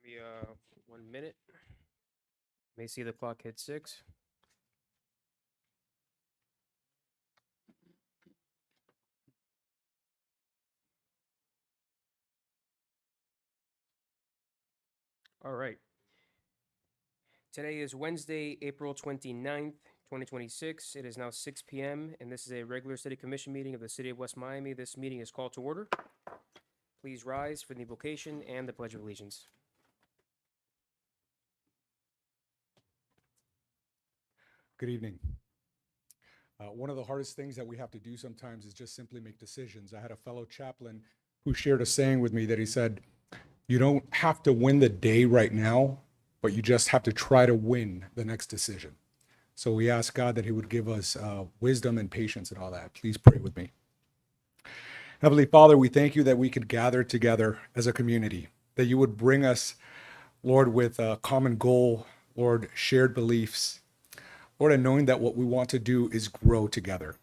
me 1 minute. May see the clock hit 6. All right. Today is Wednesday, April 29th, 2026. It is now 6 p.m., and this is a regular City Commission meeting of the City of West Miami. This meeting is called to order. Please rise for the invocation and the Pledge of Allegiance. Good evening. One of the hardest things that we have to do sometimes is just simply make decisions. I had a fellow chaplain who shared a saying with me that he said, you don't have to win the day right now, but you just have to try to win the next decision. So we ask God that he would give us wisdom and patience and all that. Please pray with me. Heavenly Father, we thank you that we could gather together as a community, that you would bring us, Lord, with a common goal, Lord, shared beliefs, Lord, and knowing that what we want to do is grow together.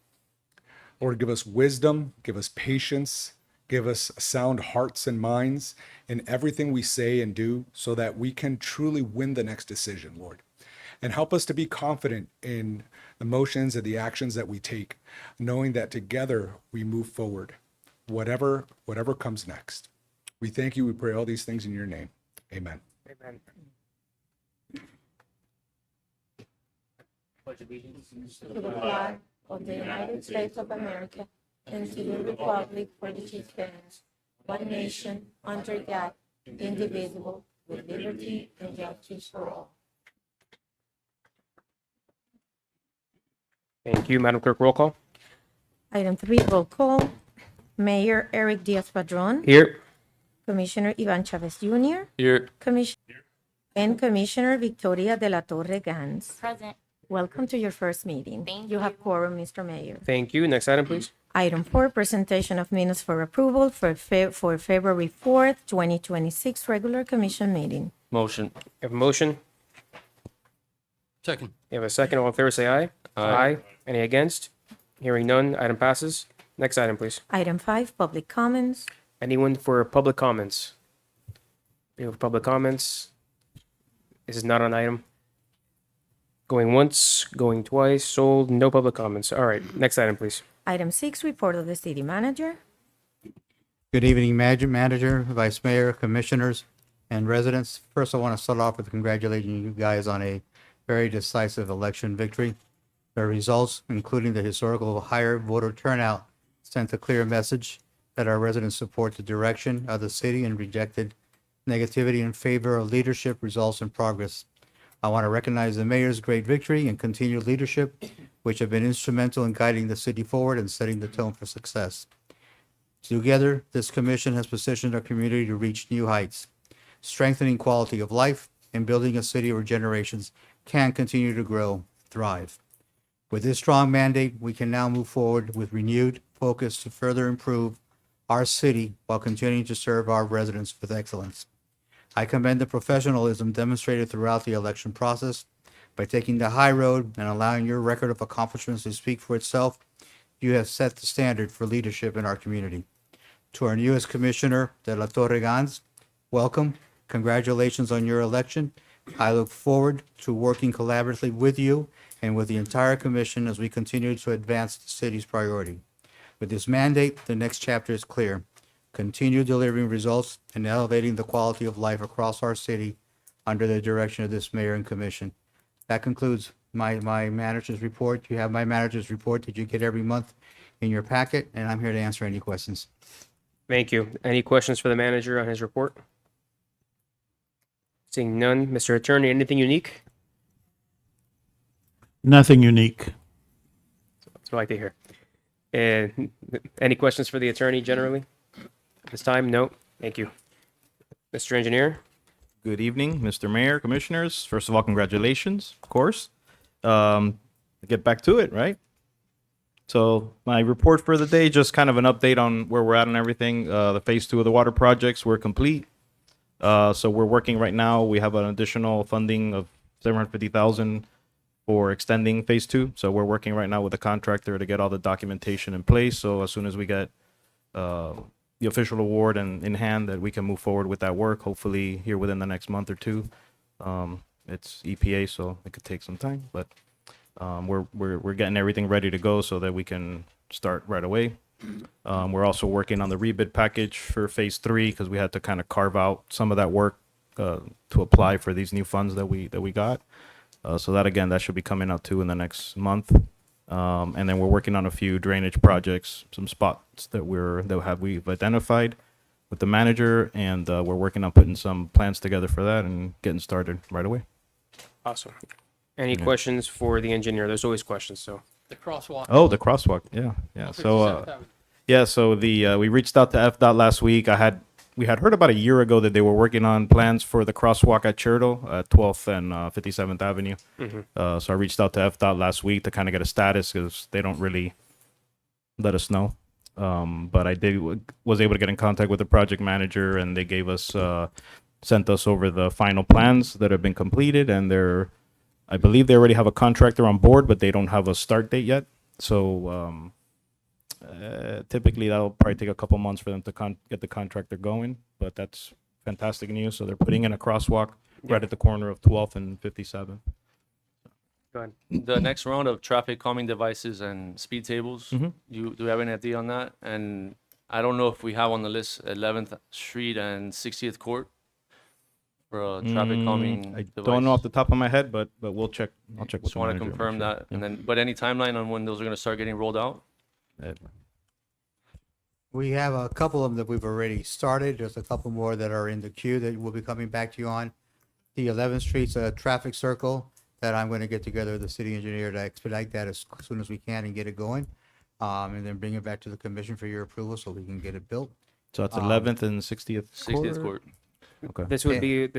Lord, give us wisdom, give us patience, give us sound hearts and minds in everything we say and do so that we can truly win the next decision, Lord. And help us to be confident in the motions and the actions that we take, knowing that together we move forward, whatever comes next. We thank you. We pray all these things in your name. Amen. Amen. Pledge allegiance to the flag of the United States of America and to the republic for which it stands, one nation, under God, indivisible, with liberty and justice for all. Thank you, Madam Clerk. Roll call. Item 3, roll call. Mayor Eric Diaz-Padrón, Here. Commissioner Ivan Chavez Jr., Here. Commissioner Victoria de la Torre Gans. Present. Welcome to your first meeting. Thank You have you. quorum, Mr. Mayor. Thank you. Next item, please. Item 4, presentation of minutes for approval for February 4th, 2026, regular commission meeting. Motion. You have a motion. Second. You have a second. All in favor, say aye. Aye. Any against? Hearing none, item passes. Next item, please. Item 5, public comments. Anyone for public comments? Anyone for public comments? This is not an item. Going once, going twice, sold, no public comments. All right, next item, please. Item 6, report of the city manager. Good evening, Manager, Vice Mayor, Commissioners, and residents. First, I want to start off with congratulating you guys on a very decisive election victory. The results, including the historical higher voter turnout, sent a clear message that our residents support the direction of the city and rejected negativity in favor of leadership, results, and progress. I want to recognize the mayor's great victory and continued leadership, which have been instrumental in guiding the city forward and setting the tone for success. Together, this commission has positioned our community to reach new heights, strengthening quality of life and building a city where generations can continue to grow, thrive. With this strong mandate, we can now move forward with renewed focus to further improve our city while continuing to serve our residents with excellence. I commend the professionalism demonstrated throughout the election process. By taking the high road and allowing your record of accomplishments to speak for itself, you have set the standard for leadership in our community. To our newest Commissioner, De La Torre Gans, welcome. Congratulations on your election. I look forward to working collaboratively with you and with the entire commission as we continue to advance the city's priority. With this mandate, the next chapter is clear. Continue delivering results and elevating the quality of life across our city under the direction of this mayor and commission. That concludes my manager's report. You have my manager's report that you get every month in your packet, and I'm here to answer any questions. Thank you. Any questions for the manager on his report? Seeing none, Mr. Attorney, anything unique? Nothing unique. That's what I like to hear. And any questions for the attorney generally? This time, no. Thank you. Mr. Engineer? Good evening, Mr. Mayor, Commissioners. First of all, congratulations, of course. Get back to it, right? So my report for the day, just kind of an update on where we're at and everything. The phase 2 of the water projects were complete. So we're working right now. We have an additional funding of $750,000 for extending phase 2. So we're working right now with the contractor to get all the documentation in place. So as soon as we get the official award in hand, that we can move forward with that work, hopefully here within the next month or two. It's EPA, so it could take some time, but we're getting everything ready to go so that we can start right away. We're also working on the rebid package for phase 3 because we had to kind of carve out some of that work to apply for these new funds that we got. So that should be coming out too in the next month. And then we're working on a few drainage projects, some spots that we've identified with the manager, and we're working on putting some plans together for that and getting started right away. Awesome. Any questions for the engineer? There's always questions, so. The crosswalk. Oh, the crosswalk, yeah. So we reached out to FDOT last week. We had heard about a year ago that they were working on plans for the crosswalk at Cherto at 12th and 57th Avenue. So I reached out to FDOT last week to kind of get a status because they don't really let us know. But I was able to get in contact with the project manager, and they sent us over the final plans that have been completed, and I believe they already have a contractor on board, but they don't have a start date yet. So typically that'll probably take a couple months for them to get the contractor going, but that's fantastic news. So they're putting in a crosswalk right at the corner of 12th and 57th. Go ahead. The next round of traffic calming devices and speed tables, Mhm. do you have any idea on that? And I don't know if we have on the list 11th Street and 60th Court for a traffic calming I device. don't know off the top of my head, but we'll check. I'll check with Just the want to manager, make confirm sure. that, and then, but any timeline on when those are going to start getting rolled out? We have a couple of them that we've already started. There's a couple more that are in the queue that we'll be coming back to you on. The 11th Street's a traffic circle that I'm going to get together with the city engineer to expedite that as soon as we can and get it going. And then bring it back to the commission for your approval so we can get it built. So it's 11th and 60th. 60th Court. Okay. This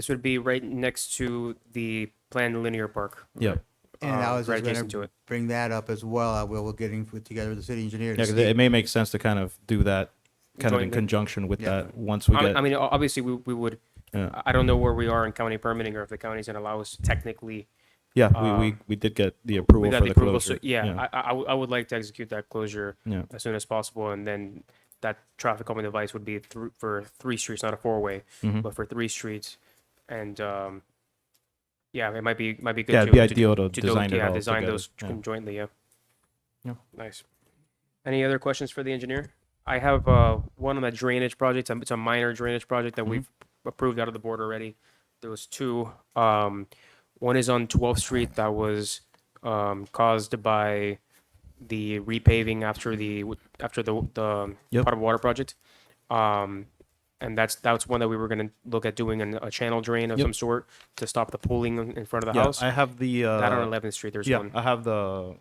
would be right next to the planned linear park. Yeah. And I was right just going adjacent to to it. bring that up as well. I will get together with the city engineer Yeah, to 'cause see. it may make sense to kind of do that kind of in Jointly. conjunction with Yeah. that once we get. I mean, obviously, we would. Yeah. I don't know where we are in county permitting, or if the county's gonna allow us technically. Yeah, we did get the approval We got for the the approval, closure. so yeah, I would like to execute that closure Yeah. as soon as possible, and then that traffic calming device would be for 3 streets, not a 4-way, Mhm. but for 3 streets, and yeah, it might be good. Yeah, it'd be ideal to design it all design together, those yeah. conjointly. Yeah. Yeah. Nice. Any other questions for the engineer? I have one on the drainage project. It's a minor drainage project that we've approved out of the board already. There was 2. One is on 12th Street that was caused by the repaving after the Yep. potable water project. And that's one that we were going to look at doing a channel drain of Yep. some sort to stop the pooling in front of the Yeah, house. I have the That on 11th Street, there's yeah, one. I have the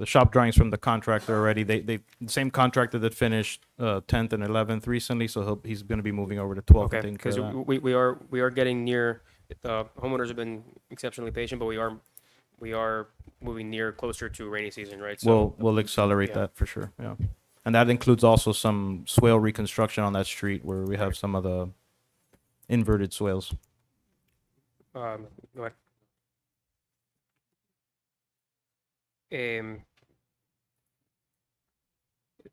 shop drawings from the contractor already. They the same contractor that finished 10th and 11th recently, so he's going to be moving over to 12th. Okay, and taking care because of that. we are getting near. The homeowners have been exceptionally patient, but we are moving closer to rainy season, right? So We'll accelerate yeah. that for sure. Yeah, and that includes also some swale reconstruction on that street where we have some of the inverted swales. go ahead.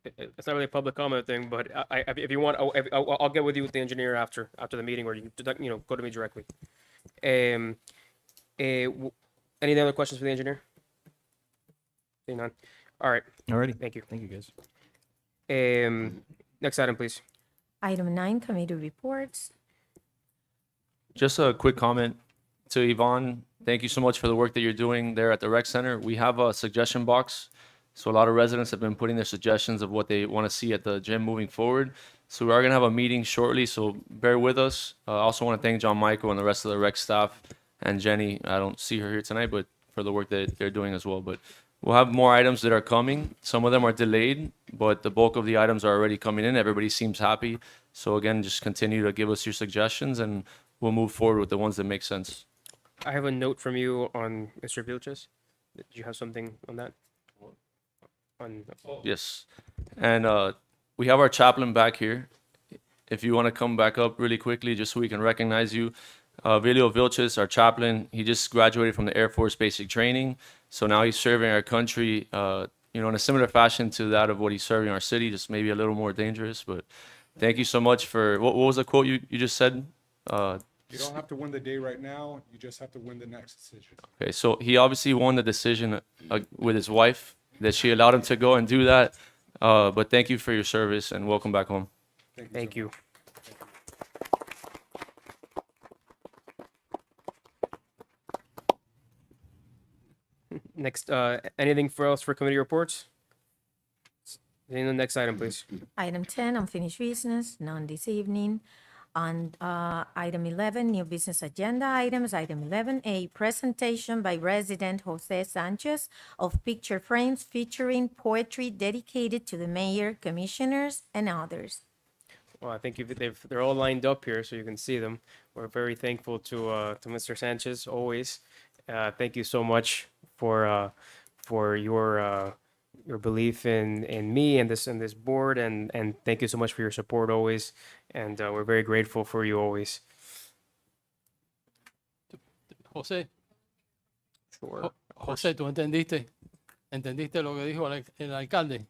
It's not really a public comment thing, but if you want, I'll get with you with the engineer after the meeting, or you can go to me directly. Any other questions for the engineer? Seeing none. All right, Alrighty, thank you. thank you guys. Next item, please. Item 9, committee reports. Just a quick comment to Yvonne. Thank you so much for the work that you're doing there at the rec center. We have a suggestion box. So a lot of residents have been putting their suggestions of what they want to see at the gym moving forward. So we are going to have a meeting shortly, so bear with us. I also want to thank John Michael and the rest of the rec staff and Jenny. I don't see her here tonight, but for the work that they're doing as well. But we'll have more items that are coming. Some of them are delayed, but the bulk of the items are already coming in. Everybody seems happy. So again, just continue to give us your suggestions and we'll move forward with the ones that make sense. I have a note from you on Mr. Vilches. Did you have something on that? Yes. And we have our chaplain back here. If you want to come back up really quickly, just so we can recognize you. Vilio Vilches, our chaplain, he just graduated from the Air Force basic training. So now he's serving our country, in a similar fashion to that of what he's serving our city, just maybe a little more dangerous. But thank you so much for, what was the quote you just said? You don't have to win the day right now, you just have to win the next decision. Okay, so he obviously won the decision with his wife that she allowed him to go and do that. But thank you for your service and welcome back home. Thank you. Next, anything else for committee reports? In the next item, please. Item 10, unfinished business, none this evening. On item 11, new business agenda items. Item 11A, presentation by resident Jose Sanchez of picture frames featuring poetry dedicated to the mayor, commissioners, and others. Well, I think they're all lined up here, so you can see them. We're very thankful to Mr. Sanchez always. Thank you so much for your belief in me and this board, and thank you so much for your support always. And we're very grateful for you always. José, Sure. José, ¿tú entendiste? ¿Entendiste lo que dijo el alcalde?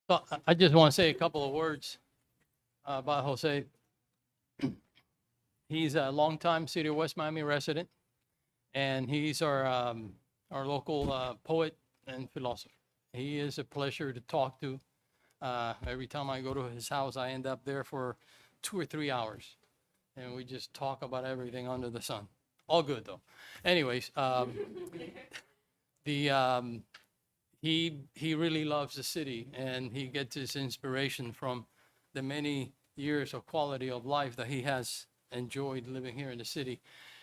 So I just want to say a couple of words about Jose. He's a longtime City of West Miami resident, and he's our local poet and philosopher. He is a pleasure to talk to. Every time I go to his house, I end up there for 2 or 3 hours, and we just talk about everything under the sun. All good though. Anyways, he really loves the city, and he gets his inspiration from the many years of quality of life that he has enjoyed living here in the city.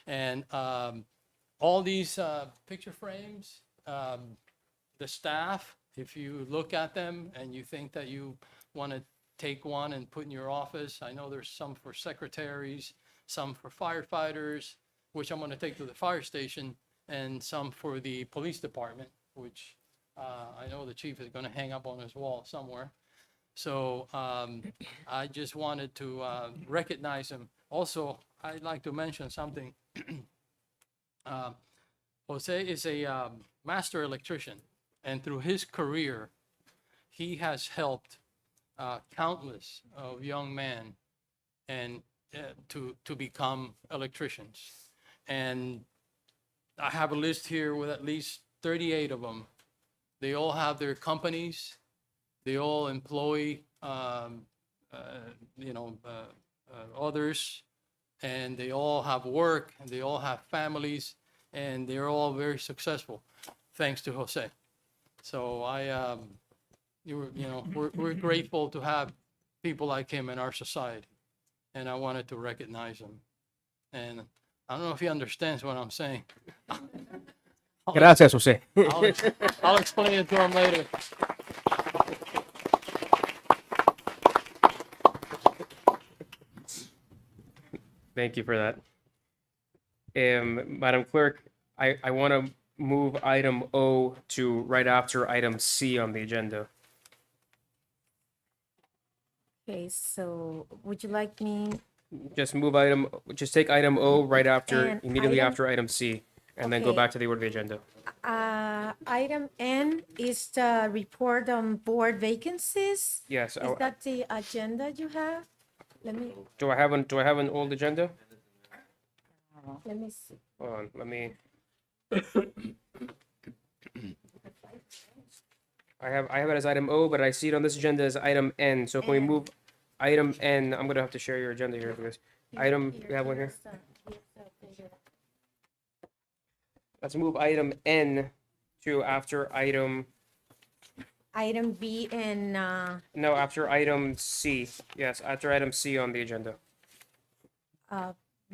And all these picture frames, the staff, if you look at them and you think that you want to take one and put in your office, I know there's some for secretaries, some for firefighters, which I'm going to take to the fire station, and some for the police department, which I know the chief is going to hang up on his wall somewhere. So I just wanted to recognize him. Also, I'd like to mention something. Jose is a master electrician, and through his career, he has helped countless of young men and to become electricians. And I have a list here with at least 38 of them. They all have their companies. They all employ, others, and they all have work, and they all have families, and they're all very successful, thanks to Jose. So we're grateful to have people like him in our society, and I wanted to recognize him. And I don't know if he understands what I'm saying. Gracias, Jose. I'll explain it to him later. Thank you for that. Madam Clerk, I want to move item O to right after item C on the agenda. Okay, so would you like me, Just take item O right after, And immediately item- after item C, and then go Okay. back to the order of the agenda. item N is the report on board vacancies? Yes, Is that the agenda you have? Let me do I have an old agenda? see. Hold on, let me. I have it as item O, but I see it on this agenda as item N. So can we move Item N, I'm gonna have to share your agenda here because item, we have one here. Let's move item N to after item, Item B and, no, after item C. Yes, after item C on the agenda.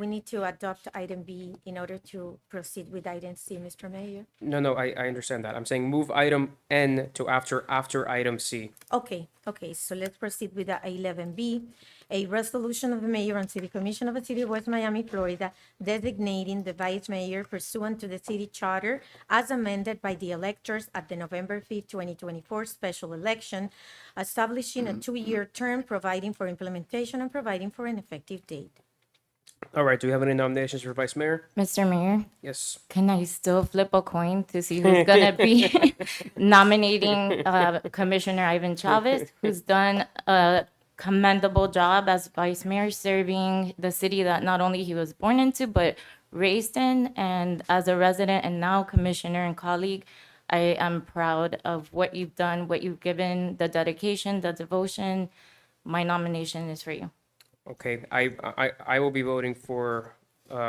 we need to adopt item B in order to proceed with item C, Mr. Mayor. No, I understand that. I'm saying move item N to after item C. Okay, so let's proceed with the 11B. A resolution of the mayor and city commission of the city of West Miami, Florida, designating the vice mayor pursuant to the city charter as amended by the electors at the November 5th, 2024 special election, establishing a 2-year term, providing for implementation and providing for an effective date. All right, do we have any nominations for vice mayor? Mr. Mayor, Yes. can I still flip a coin to see who's gonna be nominating Commissioner Ivan Chavez, who's done a commendable job as vice mayor, serving the city that not only he was born into, but raised in, and as a resident and now commissioner and colleague, I am proud of what you've done, what you've given, the dedication, the devotion. My nomination is for you. Okay, I will be voting for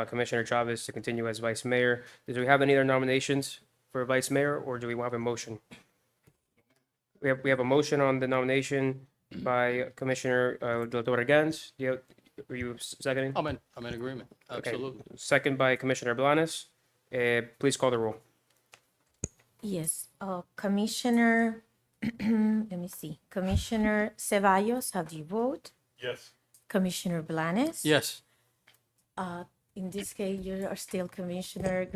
Commissioner Chavez to continue as vice mayor. Do we have any other nominations for vice mayor, or do we have a motion? We have a motion on the nomination by Commissioner De La Torre Gans. Are you seconding? I'm in agreement, Okay. absolutely. Second by Commissioner Blanes. Please call the roll. Yes, Commissioner, let me see, Commissioner Ceballos, how do you vote? Yes. Commissioner Blanes? Yes, In this case, you are still Commissioner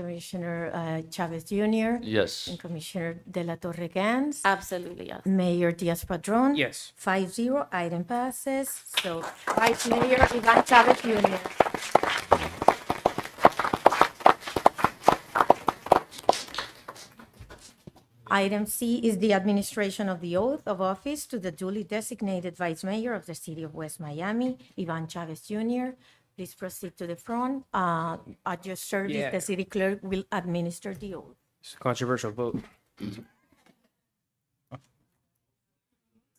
Chavez Jr. Yes. and Commissioner De La Torre Gans. Absolutely, yes. Mayor Diaz-Padrón. Yes. 5-0, item passes. So Vice Mayor Ivan Chavez Jr. Item C is the administration of the oath of office to the duly designated Vice Mayor of the City of West Miami, Ivan Chavez Jr. Please proceed to the front. At your service, Yeah. the city clerk will administer the oath. It's a controversial vote.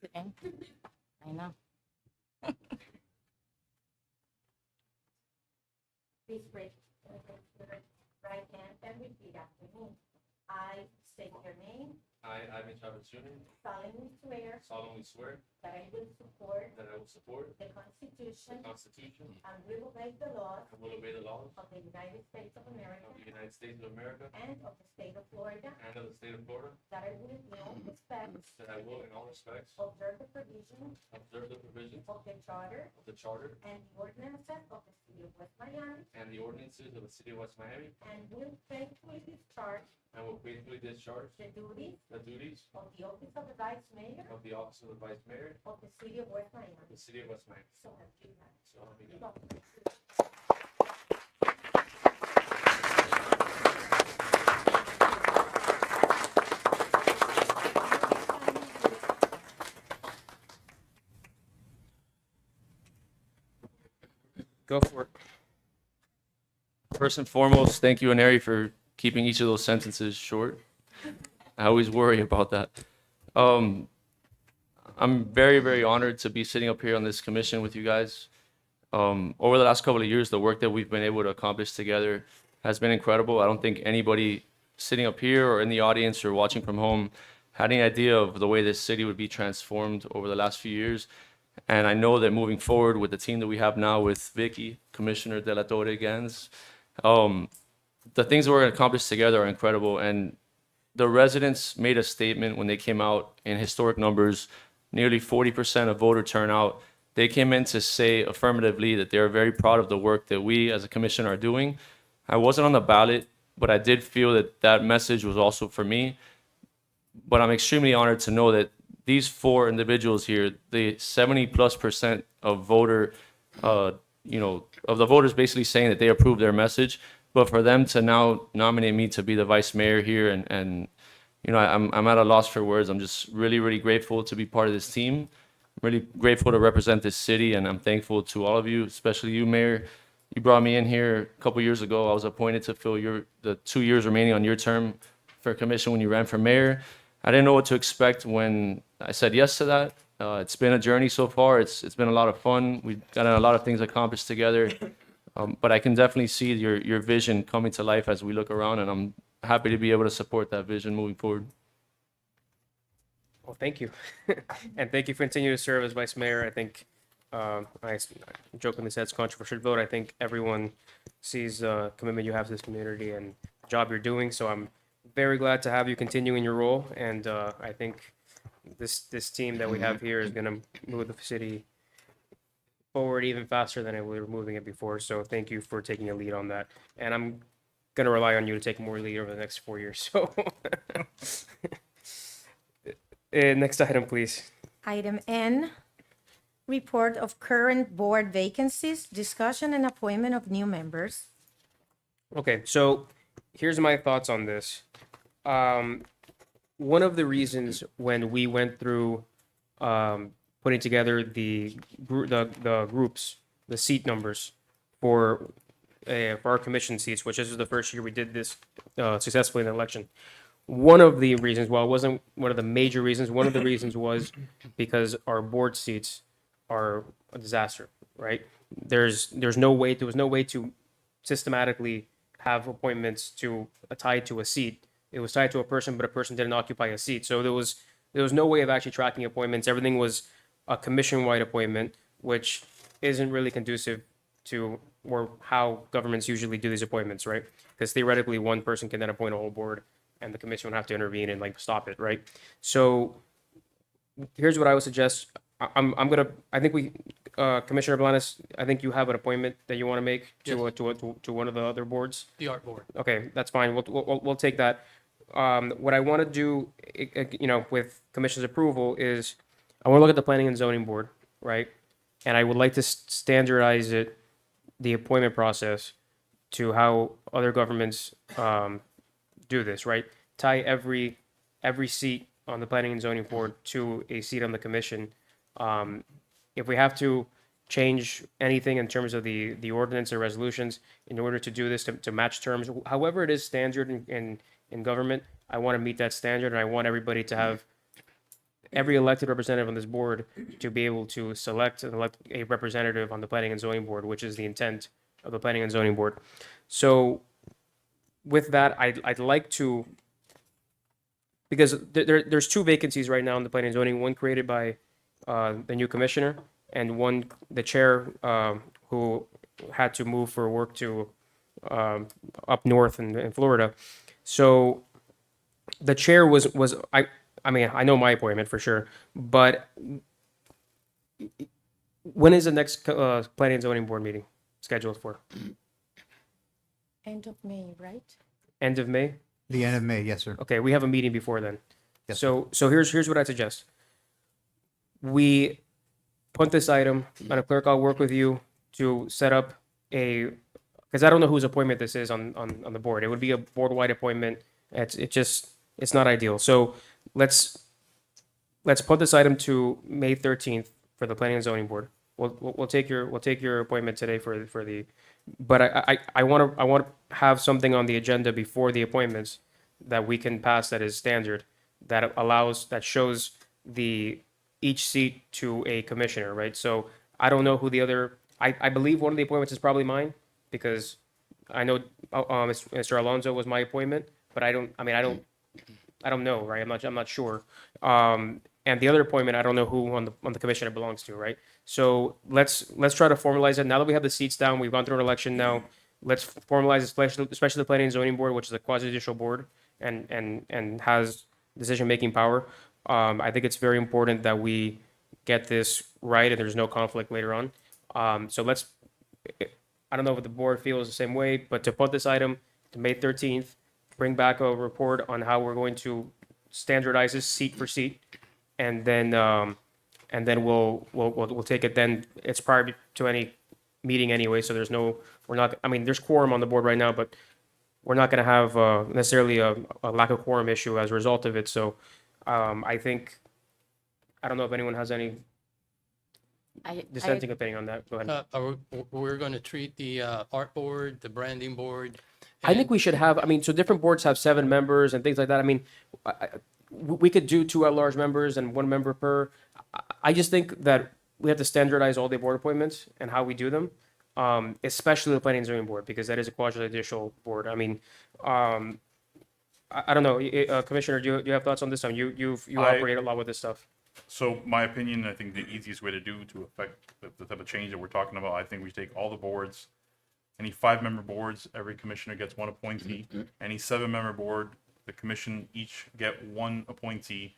Today. I know. Please raise your right hand and repeat after me. I state your name, I, Ivan Chavez Jr., solemnly swear solemnly swear that I will support that I will support the Constitution the Constitution and will obey the laws and will obey the laws of the United States of America of the United States of America and of the state of Florida, and of the state of Florida, that I will in all respects that I will in all respects observe the provisions observe the provisions of the charter of the Charter and the ordinances of the city of West Miami, and the ordinances of the City of West Miami, and will faithfully discharge and will faithfully discharge the duties the duties of the office of the Vice Mayor of the office of the Vice Mayor of the city of West of Miami. the City of West Miami. So help you God. So help me God. Congratulations. Go for it. First and foremost, thank you, Aneri, for keeping each of those sentences short. I always worry about that. I'm very, very honored to be sitting up here on this commission with you guys. Over the last couple of years, the work that we've been able to accomplish together has been incredible. I don't think anybody sitting up here or in the audience or watching from home had any idea of the way this city would be transformed over the last few years. And I know that moving forward with the team that we have now with Vicky, Commissioner De La Torre Gans, the things that we're going to accomplish together are incredible. And the residents made a statement when they came out in historic numbers, nearly 40% of voter turnout. They came in to say affirmatively that they're very proud of the work that we as a commission are doing. I wasn't on the ballot, but I did feel that that message was also for me. But I'm extremely honored to know that these four individuals here, the 70+% of voter, of the voters basically saying that they approve their message. But for them to now nominate me to be the vice mayor here, and I'm at a loss for words. I'm just really, really grateful to be part of this team. I'm really grateful to represent this city, and I'm thankful to all of you, especially you, Mayor. You brought me in here a couple years ago. I was appointed to fill the 2 years remaining on your term for commission when you ran for mayor. I didn't know what to expect when I said yes to that, It's been a journey so far. It's been a lot of fun. We've gotten a lot of things accomplished together. But I can definitely see your vision coming to life as we look around, and I'm happy to be able to support that vision moving forward. Well, thank you. And thank you for continuing to serve as vice mayor. I think, I jokingly said it's a controversial vote. I think everyone sees the commitment you have to this community and the job you're doing. So I'm very glad to have you continue in your role. And I think this team that we have here is going to move the city forward even faster than we were moving it before. So thank you for taking a lead on that. And I'm going to rely on you to take more lead over the next 4 years. So next item, please. Item N, report of current board vacancies, discussion and appointment of new members. Okay, so here's my thoughts on this. One of the reasons when we went through putting together the groups, the seat numbers for our commission seats, which this is the first year we did this successfully in the election. One of the reasons, well, it wasn't one of the major reasons. One of the reasons was because our board seats are a disaster, right? There was no way to systematically have appointments tied to a seat. It was tied to a person, but a person didn't occupy a seat. So there was no way of actually tracking appointments. Everything was a commission-wide appointment, which isn't really conducive to how governments usually do these appointments, right? Because theoretically, one person can then appoint a whole board, and the commission would have to intervene and stop it, right? So here's what I would suggest. I think Commissioner Blanes, I think you have an appointment that you want to make to one of the other boards. The art board. Okay, that's fine. We'll take that. What I want to do, with commission's approval is I want to look at the planning and zoning board, right? And I would like to standardize the appointment process to how other governments do this, right? Tie every seat on the planning and zoning board to a seat on the commission. If we have to change anything in terms of the ordinance or resolutions in order to do this to match terms, however it is standard in government, I want to meet that standard, and I want everybody to have every elected representative on this board to be able to select and elect a representative on the planning and zoning board, which is the intent of the planning and zoning board. So with that, I'd like to, because there's two vacancies right now in the planning and zoning, one created by the new commissioner and one, the chair, who had to move for work to up north in Florida. So the chair was I mean, I know my appointment for sure, but when is the next planning and zoning board meeting scheduled for? End of May, right? End of May? The end of May, yes, sir. Okay, we have a meeting before then. Yes, So here's what I suggest. We put this item, Madam Clerk, I'll work with you to set up because I don't know whose appointment this is on the board. It would be a board-wide appointment. It's not ideal. So let's put this item to May 13th for the planning and zoning board. We'll take your appointment today for the, but I want to have something on the agenda before the appointments that we can pass that is standard, that shows each seat to a commissioner, right? So I don't know who the other, I believe one of the appointments is probably mine, because I know Mr. Alonso was my appointment, but I don't know, right? I'm not sure. And the other appointment, I don't know who on the commission it belongs to, right? So let's try to formalize it. Now that we have the seats down, we've gone through an election now. Let's formalize it, especially the planning and zoning board, which is a quasi-judicial board and has decision-making power. I think it's very important that we get this right and there's no conflict later on. So I don't know if the board feels the same way, but to put this item to May 13th, bring back a report on how we're going to standardize this seat for seat, and then we'll take it then. It's prior to any meeting anyway, so there's quorum on the board right now, but we're not going to have necessarily a lack of quorum issue as a result of it. So I don't know if anyone has any dissenting opinion on that. Go ahead. We're going to treat the art board, the branding board. I think we should have, so different boards have 7 members and things like that. we could do 2 at-large members and 1 member per. I just think that we have to standardize all the board appointments and how we do them, especially the planning and zoning board, because that is a quasi-judicial board. I mean, I don't know, Commissioner, do you have thoughts on this? I mean, you operate a lot with this stuff. So my opinion, I think the easiest way to do to affect the type of change that we're talking about, I think we take all the boards, any 5-member boards, every commissioner gets 1 appointee. Any 7-member board, the commission each get 1 appointee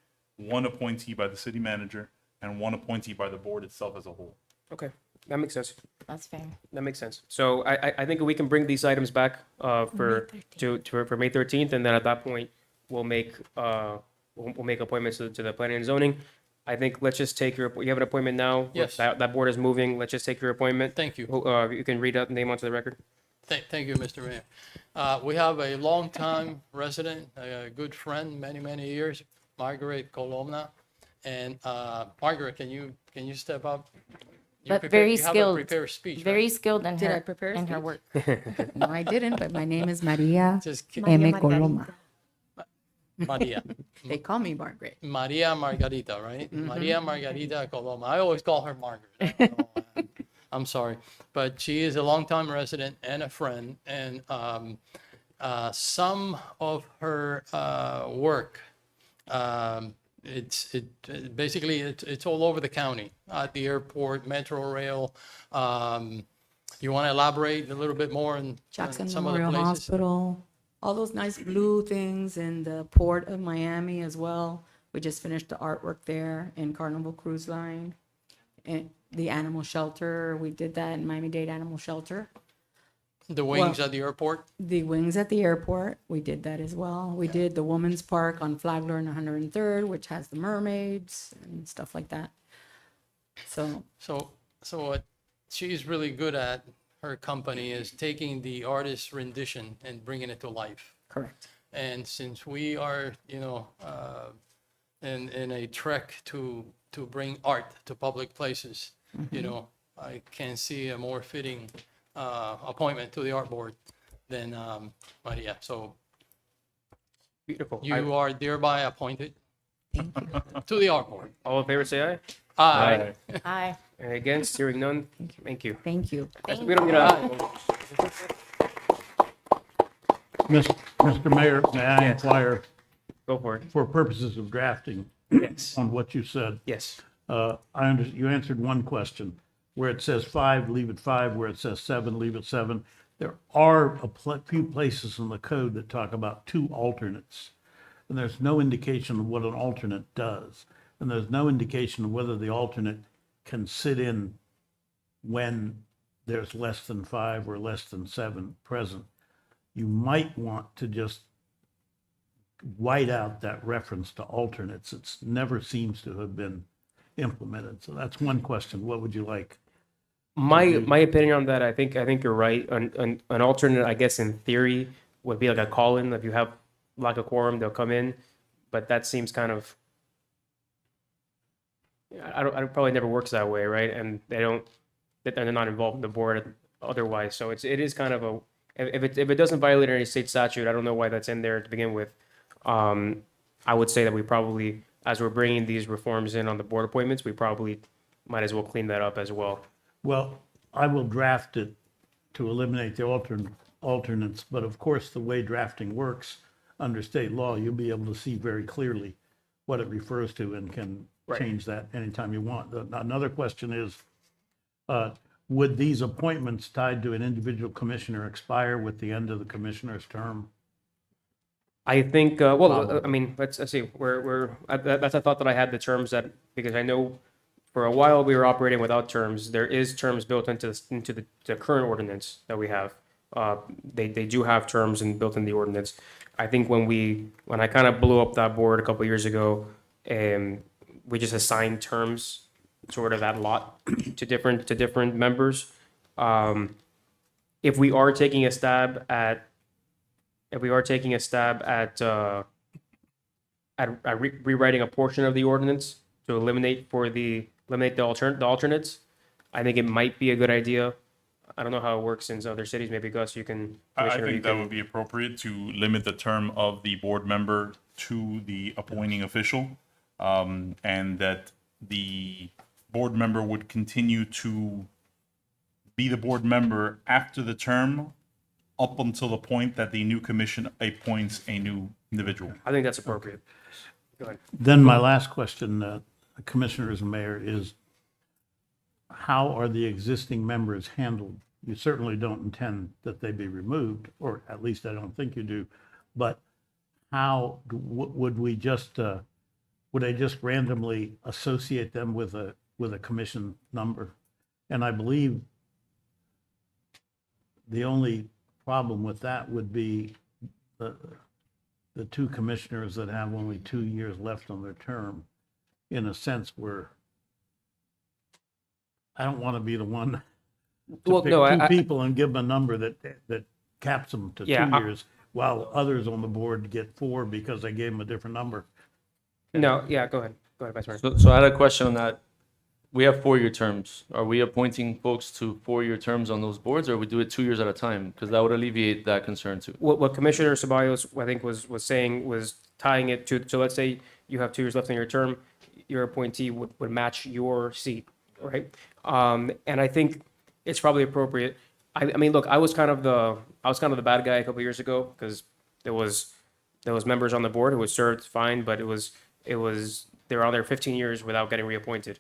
by the city manager, and 1 appointee by the board itself as a whole. Okay, that makes sense. That's fair. That makes sense. So I think we can bring these items back for May 13th, and then at that point we'll make appointments to the planning and zoning. I think let's just take you have an appointment now. Yes. That board is moving. Let's just take your appointment. Thank you. You can read out the name onto the record. Thank you, Mr. Mayor. We have a longtime resident, a good friend, many years, Margaret Colomna. And Margaret, can you step up? But very You have a skilled. prepared speech, right? Very skilled in Did I her, prepare a in her speech? work. No, I didn't, but my name is Maria Just M. Maria Coloma. Maria. They call me Margaret. Maria Margarita, right? Maria Margarita Coloma. I always call her Margaret. I don't know. I'm sorry, but she is a longtime resident and a friend, and some of her work, basically it's all over the county, at the airport, Metro Rail. You want to elaborate a little bit more on Jackson some of the Memorial places? Hospital, all those nice blue things in the port of Miami as well. We just finished the artwork there in Carnival Cruise Line. And the animal shelter, we did that in Miami-Dade Animal Shelter. The wings Well- at the airport? The wings at the airport, we did that as well. We did the Women's Park on Flagler and 103rd, which has the mermaids and stuff like that. So, So what she's really good at, her company, is taking the artist's rendition and bringing it to life. correct. And since we are, in a trek to bring art to public places, I can't see a more fitting appointment to the art board than Maria. So Beautiful. you are thereby appointed to the art board. All in favor, say aye. Aye. Hi. And against, hearing none. Thank you. Thank you. We don't need a. Mr. Mayor, may I inquire, Go for it. for purposes of drafting Yes. on what you said? Yes. You answered one question. Where it says 5, leave it 5. Where it says 7, leave it 7. There are few places in the code that talk about 2 alternates. And there's no indication of what an alternate does. And there's no indication of whether the alternate can sit in when there's less than 5 or less than 7 present. You might want to just white out that reference to alternates. It never seems to have been implemented. So that's one question. What would you like? My opinion on that, I think you're right. An alternate, I guess, in theory, would be like a call-in. If you have like a quorum, they'll come in. But that seems kind of, I don't probably never works that way, right? And they're not involved in the board otherwise. So it is kind of a, if it doesn't violate any state statute, I don't know why that's in there to begin with. I would say that we probably, as we're bringing these reforms in on the board appointments, we probably might as well clean that up as well. Well, I will draft it to eliminate the alternates, but of course, the way drafting works under state law, you'll be able to see very clearly what it refers to and can change that anytime you want. Another question is, would these appointments tied to an individual commissioner expire with the end of the commissioner's term? I think, well, I mean, let's see, that's a thought that I had, the terms that, because I know for a while we were operating without terms. There is terms built into the current ordinance that we have. They do have terms built in the ordinance. I think when I kind of blew up that board a couple years ago, we just assigned terms sort of that lot to different members. If we are taking a stab at rewriting a portion of the ordinance to eliminate the alternates, I think it might be a good idea. I don't know how it works in other cities. Maybe Gus, you can. I Commissioner, you think that can- would be appropriate to limit the term of the board member to the appointing official, and that the board member would continue to be the board member after the term up until the point that the new commission appoints a new individual. I think that's appropriate. Go ahead. Then my last question, Commissioners and Mayor, is how are the existing members handled? You certainly don't intend that they be removed, or at least I don't think you do. But how would we just, would I just randomly associate them with a commission number? And I believe the only problem with that would be the two commissioners that have only 2 years left on their term, in a sense, where I don't want to be the one to Well, pick no, two I- people and give them a number that caps them to Yeah, 2 years, while others on the board get 4 because I gave them a different number. No, yeah, go ahead. Go ahead, Vice Mayor. So I had a question on that. We have 4-year terms. Are we appointing folks to 4-year terms on those boards, or we do it 2 years at a time? Because that would alleviate that concern too. What Commissioner Ceballos, I think, was saying was tying it to, so let's say you have 2 years left in your term, your appointee would match your seat, right? And I think it's probably appropriate. I mean, look, I was kind of the bad guy a couple years ago, because there was members on the board who was served fine, but it was they were on there 15 years without getting reappointed.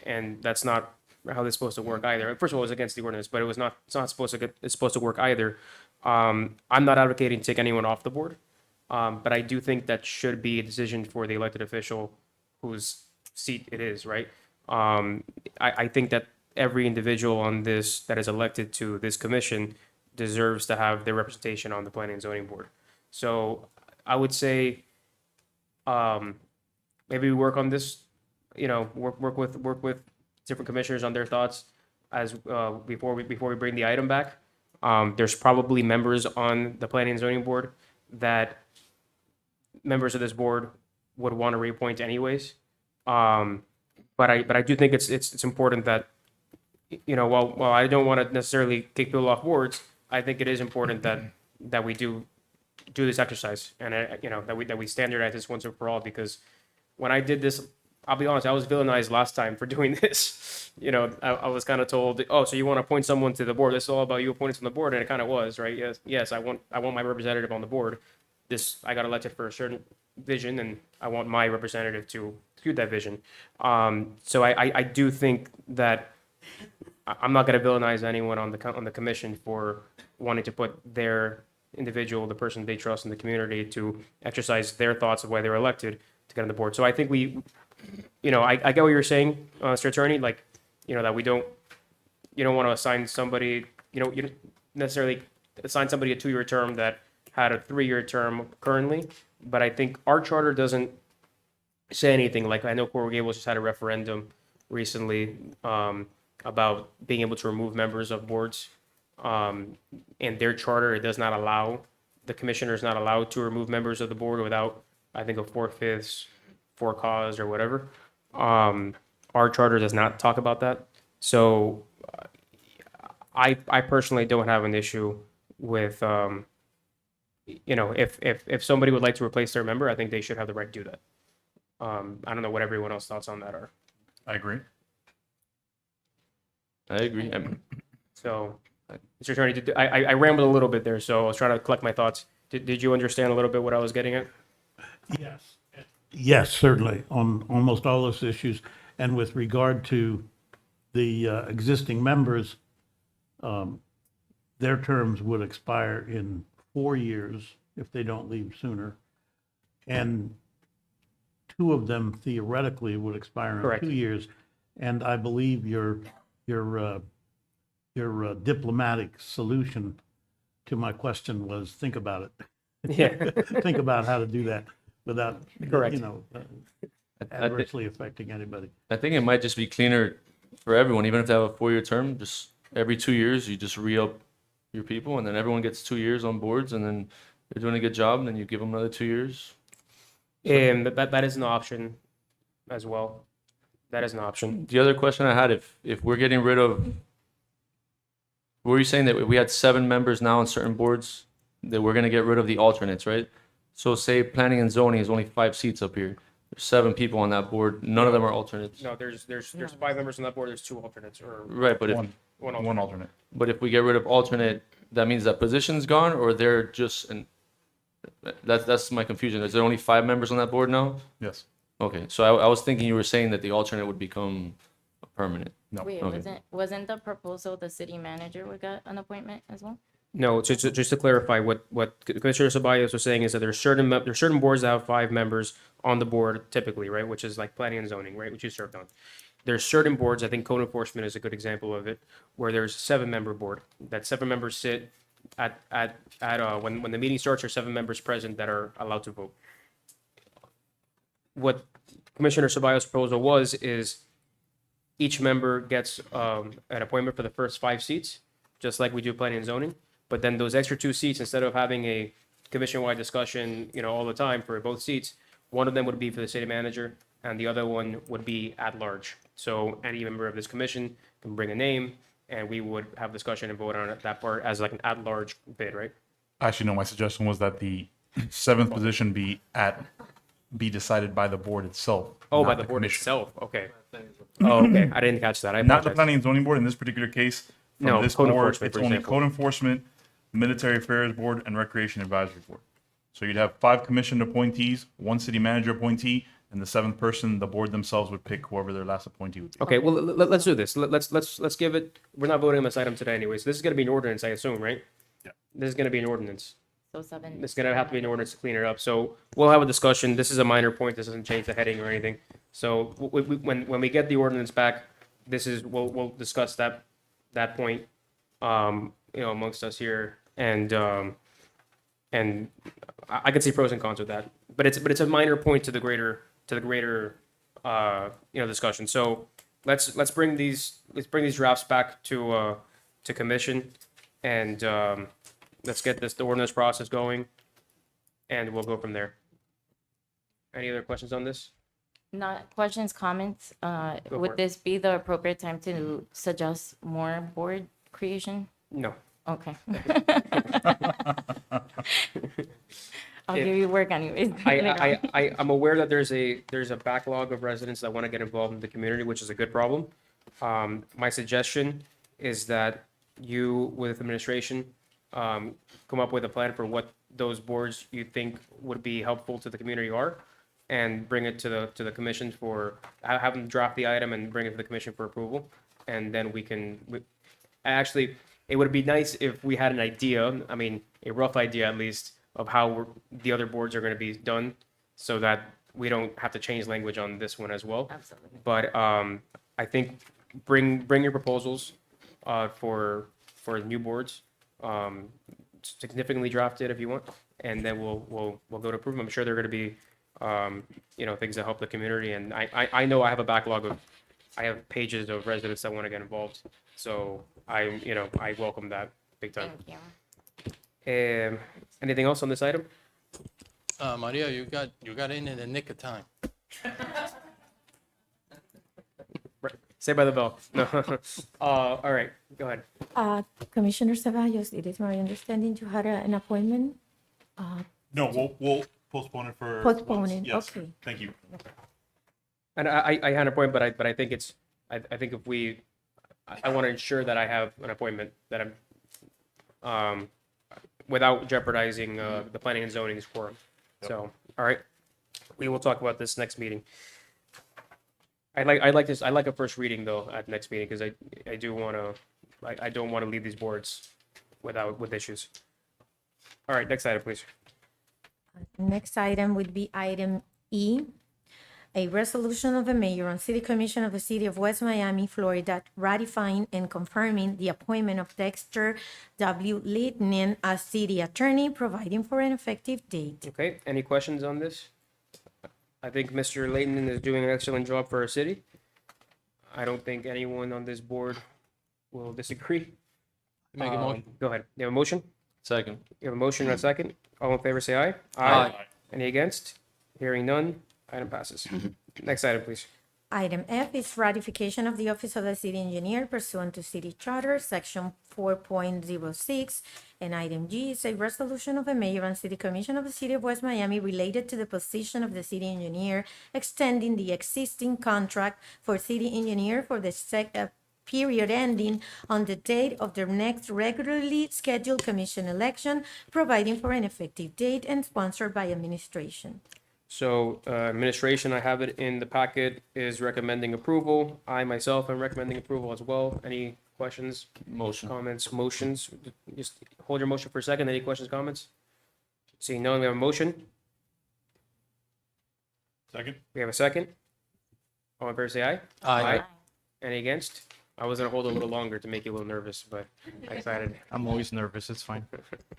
And that's not how this is supposed to work either. First of all, it was against the ordinance, but it's not supposed to work either. I'm not advocating to take anyone off the board, but I do think that should be a decision for the elected official whose seat it is, right? I think that every individual on this that is elected to this commission deserves to have their representation on the planning and zoning board. So I would say, maybe we work on this, work with different commissioners on their thoughts as, before we bring the item back. There's probably members on the planning and zoning board that members of this board would want to reappoint anyways. But I do think it's important that, while I don't want to necessarily kick people off boards, I think it is important that we do this exercise, and that we standardize this once and for all, because when I did this, I'll be honest, I was villainized last time for doing this. I was kind of told, oh, so you want to appoint someone to the board? This is all about you appointing from the board, and it kind of was, right? Yes, I want my representative on the board. I got elected for a certain vision, and I want my representative to execute that vision. So I do think that I'm not going to villainize anyone on the commission for wanting to put their individual, the person they trust in the community, to exercise their thoughts of why they were elected to get on the board. So I think I get what you're saying, Mr. Attorney, that you don't want to assign somebody, you don't necessarily assign somebody a 2-year term that had a 3-year term currently. But I think our charter doesn't say anything. Like, I know Coral Gables just had a referendum recently about being able to remove members of boards. And their charter, it does not allow, the commissioner is not allowed to remove members of the board without, I think, a 4/5 for cause or whatever. Our charter does not talk about that. So I personally don't have an issue with, if somebody would like to replace their member, I think they should have the right to do that. I don't know what everyone else's thoughts on that are. I agree. I agree. So, Mr. Attorney, I rambled a little bit there, so I was trying to collect my thoughts. Did you understand a little bit what I was getting at? Yes. Yes, certainly, on almost all those issues. And with regard to the existing members, their terms would expire in 4 years if they don't leave sooner. And 2 of them theoretically would expire in Correct. 2 years. And I believe your diplomatic solution to my question was, think about it. Yeah. Think about how to do that without, Correct. adversely affecting anybody. I think it might just be cleaner for everyone, even if they have a 4-year term. Just every 2 years, you just re-up your people, and then everyone gets 2 years on boards, and then they're doing a good job, and then you give them another 2 years. And that is an option as well. That is an option. The other question I had, if we're getting rid of, were you saying that we had 7 members now on certain boards, that we're going to get rid of the alternates, right? So say planning and zoning is only 5 seats up here. There's 7 people on that board. None of them are alternates. No, there's 5 members on that board, there's 2 alternates, or Right, but if, one alternate. One alternate. but if we get rid of alternate, that means that position's gone, or they're just that's my confusion. Is there only 5 members on that board now? Yes. Okay, so I was thinking you were saying that the alternate would become permanent. No. Wait, Okay. wasn't the proposal the city manager would get an appointment as well? No, just to clarify, what Commissioner Ceballos was saying is that there's certain boards that have 5 members on the board typically, right? Which is like planning and zoning, right? Which you served on. There's certain boards, I think code enforcement is a good example of it, where there's a 7-member board. That 7 members sit when the meeting starts, there's 7 members present that are allowed to vote. What Commissioner Ceballos' proposal is each member gets an appointment for the first 5 seats, just like we do planning and zoning. But then those extra 2 seats, instead of having a commission-wide discussion, all the time for both seats, one of them would be for the city manager, and the other one would be at large. So any member of this commission can bring a name, and we would have discussion and vote on that part as like an at-large bid, right? Actually, no, my suggestion was that the 7th position be decided by the board itself. Oh, by not the board commission. itself. Okay. Oh, okay. I didn't catch that. I Not the apologize. planning and zoning board in this particular case. From No, this code board, enforcement, it's for only example. code enforcement, military affairs board, and recreation advisory board. So you'd have 5 commission appointees, 1 city manager appointee, and the 7th person, the board themselves would pick whoever their last appointee would be. Okay, well, let's do this. Let's give it, we're not voting on this item today anyways. This is gonna be an ordinance, I assume, right? Yeah. This is gonna be an ordinance. So 7. It's gonna have to be an ordinance to clean it up. So we'll have a discussion. This is a minor point. This doesn't change the heading or anything. So when we get the ordinance back, we'll discuss that point, amongst us here. And I can see pros and cons with that. But it's a minor point to the greater discussion. So let's bring these drafts back to commission, and let's get the ordinance process going, and we'll go from there. Any other questions on this? Not questions, comments. for Would it. this be the appropriate time to suggest more board creation? No. Okay. I'll give you work anyways. later on. I'm aware that there's a backlog of residents that want to get involved in the community, which is a good problem. My suggestion is that you, with administration, come up with a plan for what those boards you think would be helpful to the community are, and bring it to the commission have them draft the item and bring it to the commission for approval. And then actually, it would be nice if we had an idea, I mean, a rough idea at least, of how the other boards are going to be done, so that we don't have to change language on this one as well. Absolutely. But I think bring your proposals for new boards, significantly drafted if you want, and then we'll go to approve them. I'm sure they're going to be things that help the community, and I know I have a backlog I have pages of residents that want to get involved, so I welcome that big time. Thank you. Anything else on this item? Maria, you got in the nick of time. Say by the bell. No. All right, go ahead. Commissioner Ceballos, it is my understanding you had an appointment. No, we'll postpone it for. Postpone it, Yes, okay. thank you. And I had an appointment, but I think I think if I want to ensure that I have an appointment that I'm without jeopardizing the planning and zoning's quorum. So, all right, we will talk about this next meeting. I like a first reading though at next meeting, because I don't want to leave these boards with issues. All right, next item, please. Next item would be item E, a resolution of the mayor and city commission of the city of West Miami, Florida, ratifying and confirming the appointment of Dexter W. Littman as city attorney, providing for an effective date. Okay, any questions on this? I think Mr. Layton is doing an excellent job for our city. I don't think anyone on this board will disagree. Make a motion. Go ahead. You have a motion? Second. You have a motion and a second. All in favor, say aye. Aye. Any against? Hearing none, item passes. Next item, please. Item F is ratification of the Office of the City Engineer pursuant to City Charter, Section 4.06. And item G is a resolution of the Mayor and City Commission of the City of West Miami related to the position of the city engineer, extending the existing contract for city engineer for the period ending on the date of the next regularly scheduled commission election, providing for an effective date and sponsored by administration. So administration, I have it in the packet, is recommending approval. I myself am recommending approval as well. Any questions, Motion. comments, motions? Just hold your motion for a second. Any questions, comments? Seeing none, we have a motion. Second? We have a second. All in favor, say aye. Aye. Any against? I was gonna hold a little longer to make you a little nervous, but I'm excited. I'm always nervous. It's fine.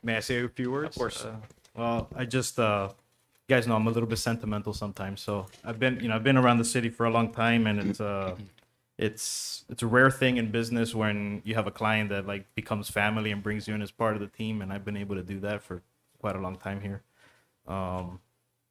May I say a few words? Of course. Well, I just, you guys know I'm a little bit sentimental sometimes. So I've been around the city for a long time, and it's a rare thing in business when you have a client that like becomes family and brings you in as part of the team. And I've been able to do that for quite a long time here.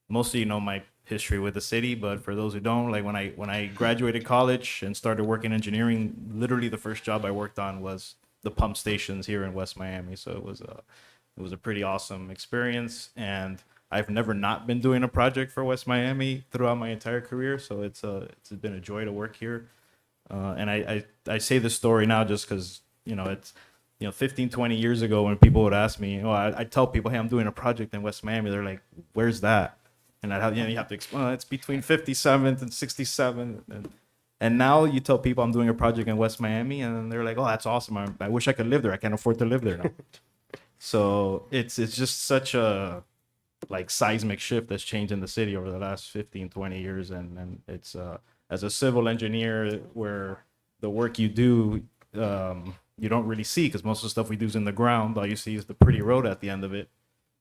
Most of you know my history with the city, but for those who don't, like when I graduated college and started working engineering, literally the first job I worked on was the pump stations here in West Miami. So it was a pretty awesome experience, and I've never not been doing a project for West Miami throughout my entire career. So it's been a joy to work here. And I say this story now just because, it's, 15, 20 years ago when people would ask me, I tell people, hey, I'm doing a project in West Miami. They're like, where's that? And I'd have, you have to explain, it's between 57th and 67th. And now you tell people I'm doing a project in West Miami, and they're like, oh, that's awesome. I wish I could live there. I can't afford to live there now. So it's just such a like seismic shift that's changed in the city over the last 15, 20 years. And it's as a civil engineer, where the work you do, you don't really see, because most of the stuff we do is in the ground. All you see is the pretty road at the end of it.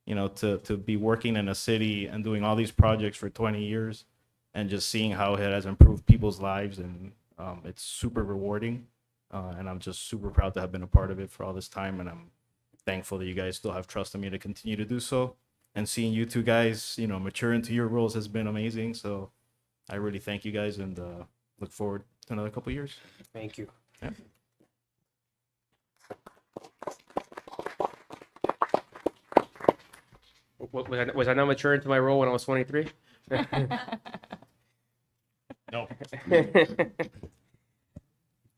To be working in a city and doing all these projects for 20 years and just seeing how it has improved people's lives, and it's super rewarding. And I'm just super proud to have been a part of it for all this time. And I'm thankful that you guys still have trust in me to continue to do so. And seeing you two guys, mature into your roles has been amazing. So I really thank you guys, and look forward to another couple of years. Thank you. Yeah. Was I not mature into my role when I was 23? No.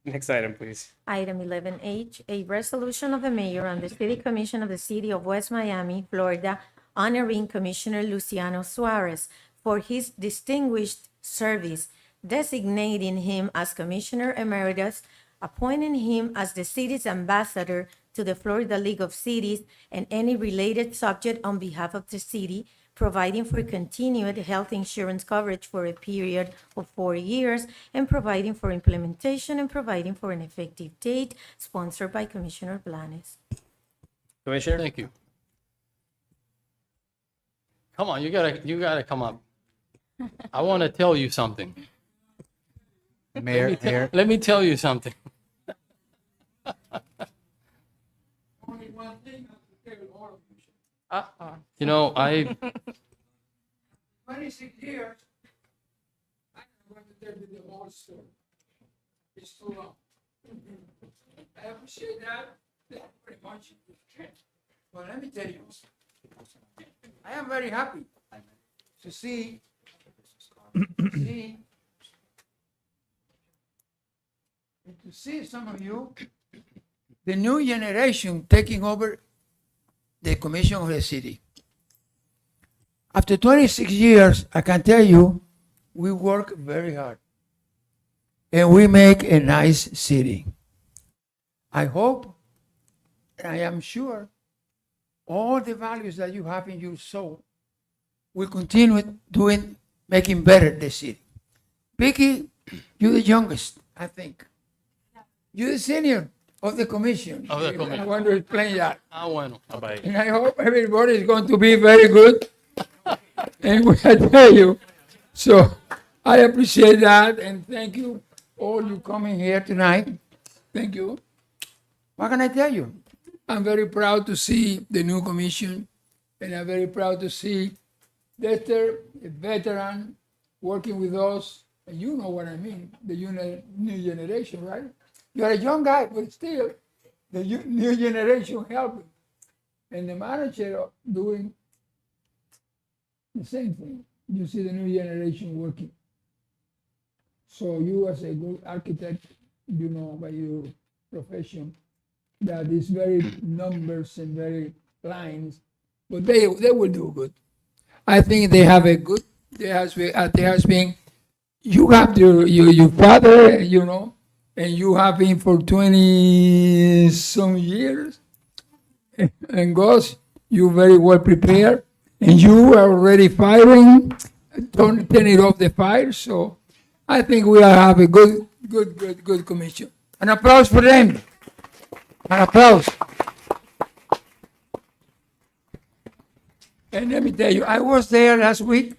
Next item, please. Item 11H, a resolution of the mayor and the city commission of the city of West Miami, Florida, honoring Commissioner Luciano Suarez for his distinguished service, designating him as Commissioner Emeritus, appointing him as the city's ambassador to the Florida League of Cities and any related subject on behalf of the city, providing for continued health insurance coverage for a period of 4 years, and providing for implementation and providing for an effective date, sponsored by Commissioner Blanes. Commissioner? Thank you. Come on, you gotta come up. I want to tell you something. Mayor, Let me tell you something. You know, 26 years, I don't want to tell you the whole story. It's too long. I appreciate that very much. But let me tell you, I am very happy to see some of you, the new generation taking over the commission of the city. After 26 years, I can tell you, we work very hard. And we make a nice city. I hope, and I am sure, all the values that you have in your soul will continue making better the city. Vicky, you're the youngest, I think. You're the senior of the commission. Of the commission. I want to explain that. bueno. And I hope everybody is going to be very good. And I tell you, so I appreciate that, and thank you all you coming here tonight. Thank you. What can I tell you? I'm very proud to see the new commission, and I'm very proud to see Dexter, a veteran, working with us And you know what I mean, the new generation, right? You're a young guy, but still, the new generation helping. And the manager doing the same thing. You see the new generation working. So you as a good architect, you know by your profession, that is very numbers and very lines, but they will do good. I think they have a good, there has been, you have your father, you know, and you have been for 20 some years. And Gus, you very well prepared, and you are already firing, turn it off the fire. So I think we have a good commission. An applause for them. An applause. And let me tell you, I was there last week.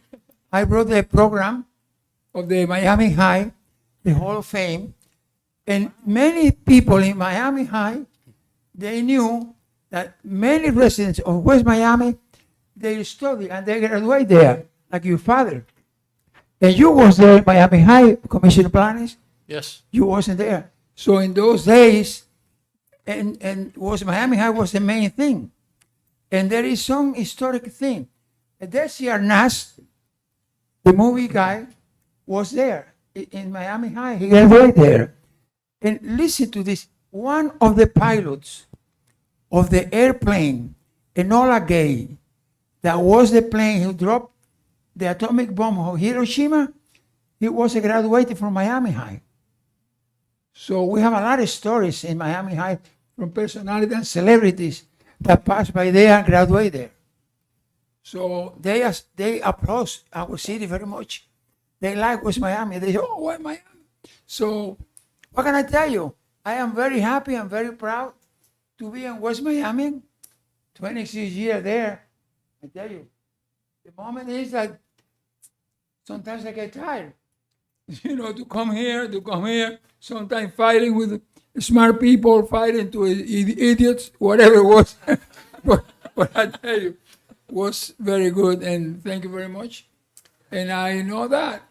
I brought the program of the Miami High, the Hall of Fame, and many people in Miami High, they knew that many residents of West Miami, they study and they graduate there, like your father. And you was there in Miami High, Commissioner Planes. Yes. You wasn't there. So in those days, and was Miami High was the main thing. And there is some historic thing. Desi Arnaz, the movie guy, was there in Miami High. He graduated there. And listen to this. One of the pilots of the airplane, Enola Gay, that was the plane who dropped the atomic bomb on Hiroshima, he was a graduate from Miami High. So we have a lot of stories in Miami High from personalities and celebrities that pass by there and graduate there. So they approach our city very much. They like West Miami. They say, oh, West Miami. So what can I tell you? I am very happy and very proud to be in West Miami, 26 years there. I tell you, the moment is that sometimes I get tired, you know, to come here, sometimes fighting with smart people, fighting to idiots, whatever it was. but I tell you, was very good, and thank you very much. And I know that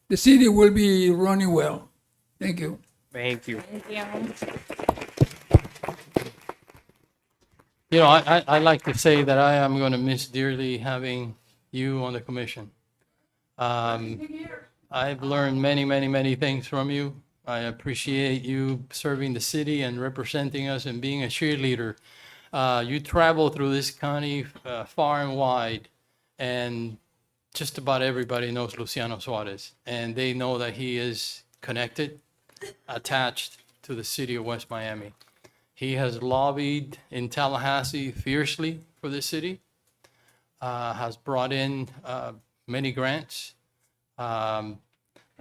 the city will be running well. Thank you. Thank you. Thank you. You know, I like to say that I am going to miss dearly having you on the commission. I've learned many things from you. I appreciate you serving the city and representing us and being a cheerleader. You travel through this county far and wide, and just about everybody knows Luciano Suarez, and they know that he is connected, attached to the city of West Miami. He has lobbied in Tallahassee fiercely for the city, has brought in many grants. The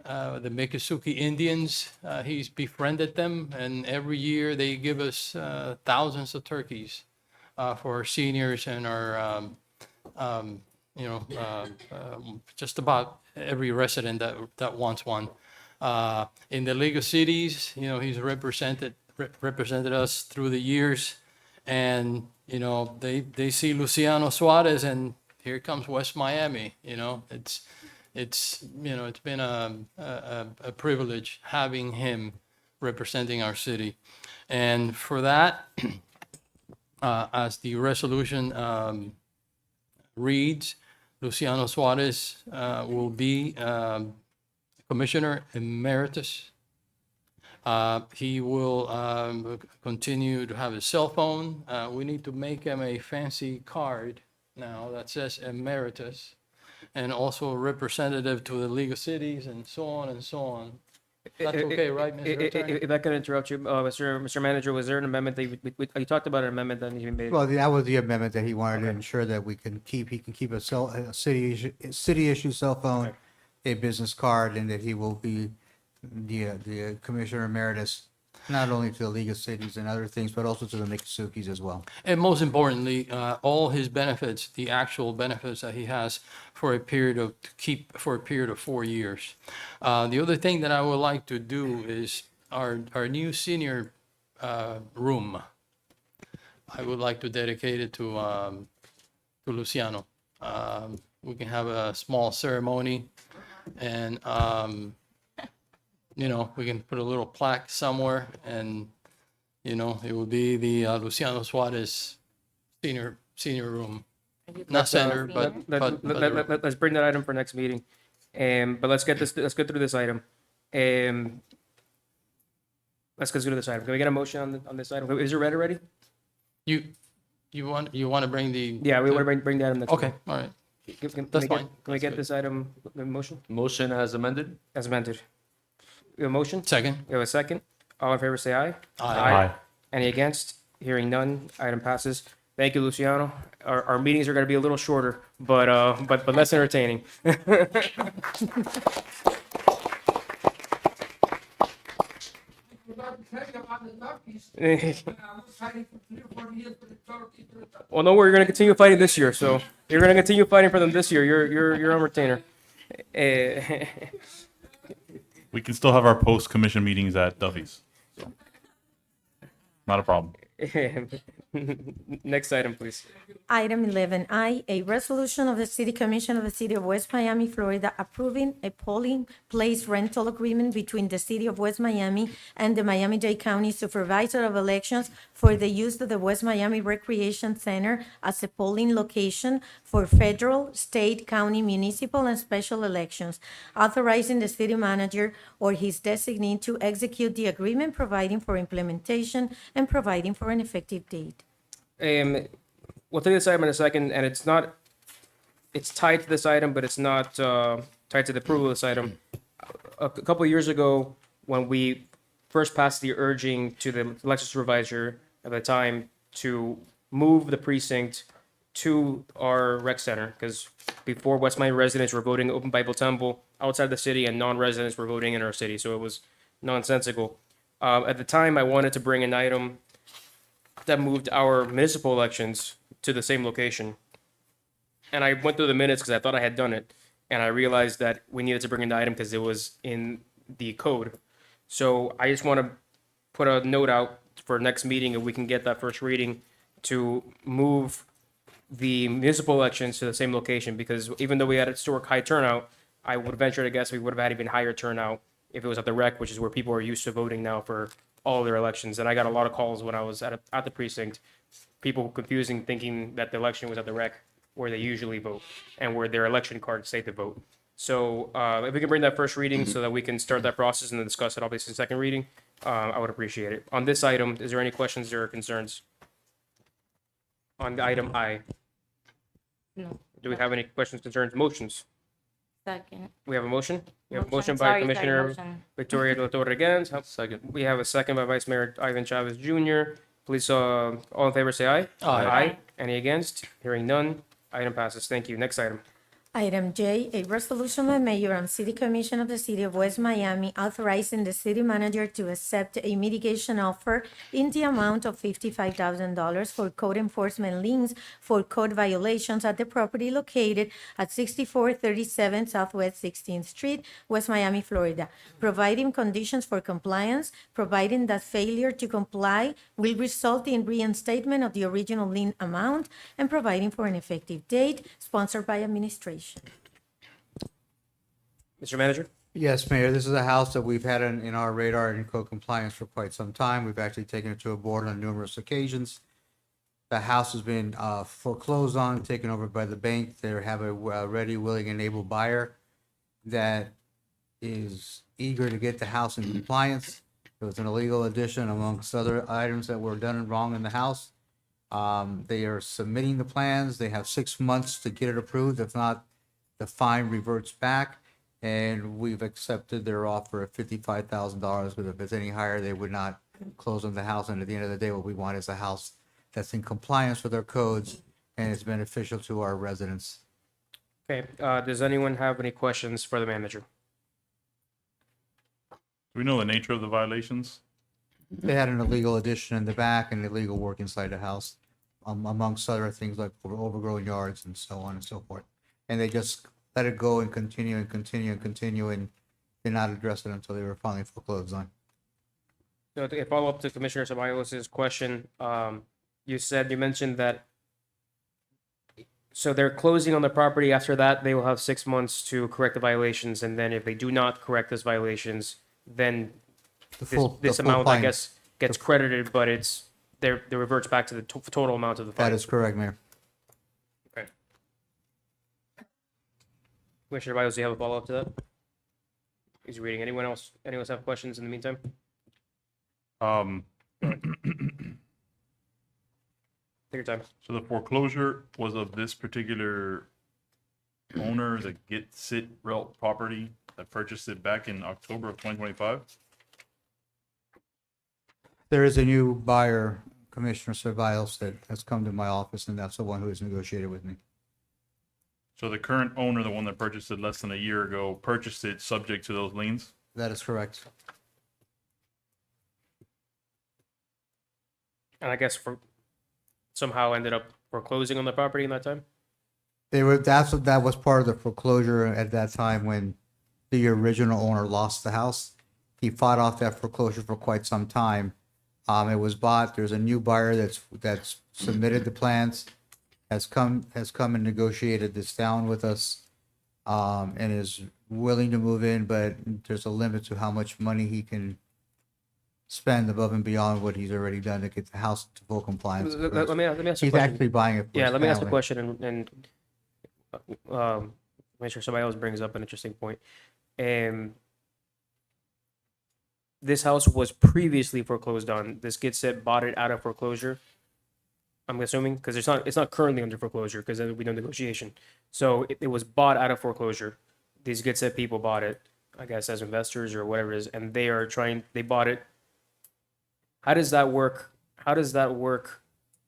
Miccosukee Indians, he's befriended them, and every year they give us thousands of turkeys for our seniors and our, just about every resident that wants one. In the League of Cities, you know, he's represented us through the years, and you know, they see Luciano Suarez, and here comes West Miami. You know, it's been a privilege having him representing our city, and for that, as the resolution reads, Luciano Suarez will be Commissioner Emeritus. He will continue to have his cell phone. We need to make him a fancy card now that says Emeritus, and also a representative to the League of Cities, and so on and so on. That's okay, right, Mr. Attorney? If I could interrupt you, Mr. Manager, was there an amendment that you talked about an amendment that you made? Well, that was the amendment that he wanted to ensure that he can keep a city issue cell phone, a business card, and that he will be the Commissioner Emeritus, not only to the League of Cities and other things, but also to the Miccosukees as well. And most importantly, all his benefits, the actual benefits that he has for a period of 4 years. The other thing that I would like to do is our new senior room. I would like to dedicate it to Luciano. We can have a small ceremony, and you know, we can put a little plaque somewhere and, you know, it will be the Luciano Suarez senior room. Not center, but, Let's bring that item for next meeting. But let's get through this item. Let's go through this item. Can we get a motion on this item? Is it read already? you want to bring the? Yeah, we want to bring that item next. Okay, meeting. all right. Can That's fine. we That's get good. this item, the motion, Motion as amended? as amended? We have a motion? Second. We have a second. All in favor, say aye. Aye. Any against? Hearing none, item passes. Thank you, Luciano. Our meetings are gonna be a little shorter, but less entertaining. Well, no, we're gonna continue fighting this year, so you're gonna continue fighting for them this year. You're on retainer. Eh, We can still have our post-commission meetings at Duffy's. So, not a problem. Next item, please. Item 11I, a resolution of the City Commission of the City of West Miami, Florida, approving a polling place rental agreement between the City of West Miami and the Miami-Dade County Supervisor of Elections for the use of the West Miami Recreation Center as a polling location for federal, state, county, municipal, and special elections, authorizing the city manager or his designee to execute the agreement, providing for implementation, and providing for an effective date. We'll take this item in a second, and it's tied to this item, but it's not tied to the approval of this item. A couple of years ago, when we first passed the urging to the election supervisor at the time to move the precinct to our rec center, because before West Miami residents were voting Open Bible Temple outside the city, and non-residents were voting in our city, so it was nonsensical. At the time, I wanted to bring an item that moved our municipal elections to the same location. And I went through the minutes because I thought I had done it. And I realized that we needed to bring an item because it was in the code. So I just want to put a note out for next meeting if we can get that first reading to move the municipal elections to the same location, because even though we had a historic high turnout, I would venture to guess we would have had even higher turnout if it was at the rec, which is where people are used to voting now for all their elections. And I got a lot of calls when I was at the precinct, people confusing, thinking that the election was at the rec where they usually vote and where their election cards say to vote. So if we can bring that first reading so that we can start that process and then discuss it obviously in second reading, I would appreciate it. On this item, is there any questions or concerns? On the item I, No. do we have any questions, concerns, motions? Second. We have a motion? We have a motion by Sorry, Commissioner motion. Victoria de la Torre against. Second. We have a second by Vice Mayor Ivan Chavez Jr. Please, all in favor, say aye. Aye. Any against? Hearing none. Item passes. Thank you. Next item. Item J, a resolution by Mayor and City Commission of the City of West Miami authorizing the city manager to accept a mitigation offer in the amount of $55,000 for code enforcement liens for code violations at the property located at 6437 Southwest 16th Street, West Miami, Florida, providing conditions for compliance, providing that failure to comply will result in reinstatement of the original lien amount, and providing for an effective date, sponsored by administration. Mr. Manager? Yes, Mayor, this is a house that we've had in our radar and in code compliance for quite some time. We've actually taken it to a board on numerous occasions. The house has been foreclosed on, taken over by the bank. They have a ready, willing, and able buyer that is eager to get the house in compliance. It was an illegal addition amongst other items that were done wrong in the house. They are submitting the plans. They have 6 months to get it approved. If not, the fine reverts back. And we've accepted their offer of $55,000, but if it's any higher, they would not close on the house. And at the end of the day, what we want is a house that's in compliance with our codes and is beneficial to our residents. Okay, does anyone have any questions for the manager? Do we know the nature of the violations? They had an illegal addition in the back and illegal work inside the house, amongst other things like overgrown yards and so on and so forth. And they just let it go and continue and continue and continue and did not address it until they were finally foreclosed on. So to follow up to Commissioner Ceballos' question, you mentioned that, so they're closing on the property. After that, they will have 6 months to correct the violations. And then if they do not correct those violations, then The this, full, this the full amount, I fine. guess, gets credited, but it's, there, it reverts back to the total amount of the fine. That is correct, Mayor. Okay. Commissioner Biles, do you have a follow-up to that? He's reading. Anyone else have questions in the meantime? Take your time. So the foreclosure was of this particular owner, the Get Sit Real property that purchased it back in October of 2025? There is a new buyer, Commissioner Ceballos, that has come to my office, and that's the one who has negotiated with me. So the current owner, the one that purchased it less than a year ago, purchased it subject to those liens? That is correct. And I guess somehow ended up foreclosing on the property in that time? That was part of the foreclosure at that time when the original owner lost the house. He fought off that foreclosure for quite some time. It was bought. There's a new buyer that's submitted the plans, has come and negotiated this down with us, and is willing to move in, but there's a limit to how much money he can spend above and beyond what he's already done to get the house to full compliance. Let me ask a He's question. actually buying it for Yeah, his let me ask a family. question and make sure somebody else brings up an interesting point. This house was previously foreclosed on. This Get Set bought it out of foreclosure. I'm assuming because it's not currently under foreclosure because there will be no negotiation. So it was bought out of foreclosure. These Get Set people bought it, I guess, as investors or whatever it is, and they bought it. How does that work? How does that work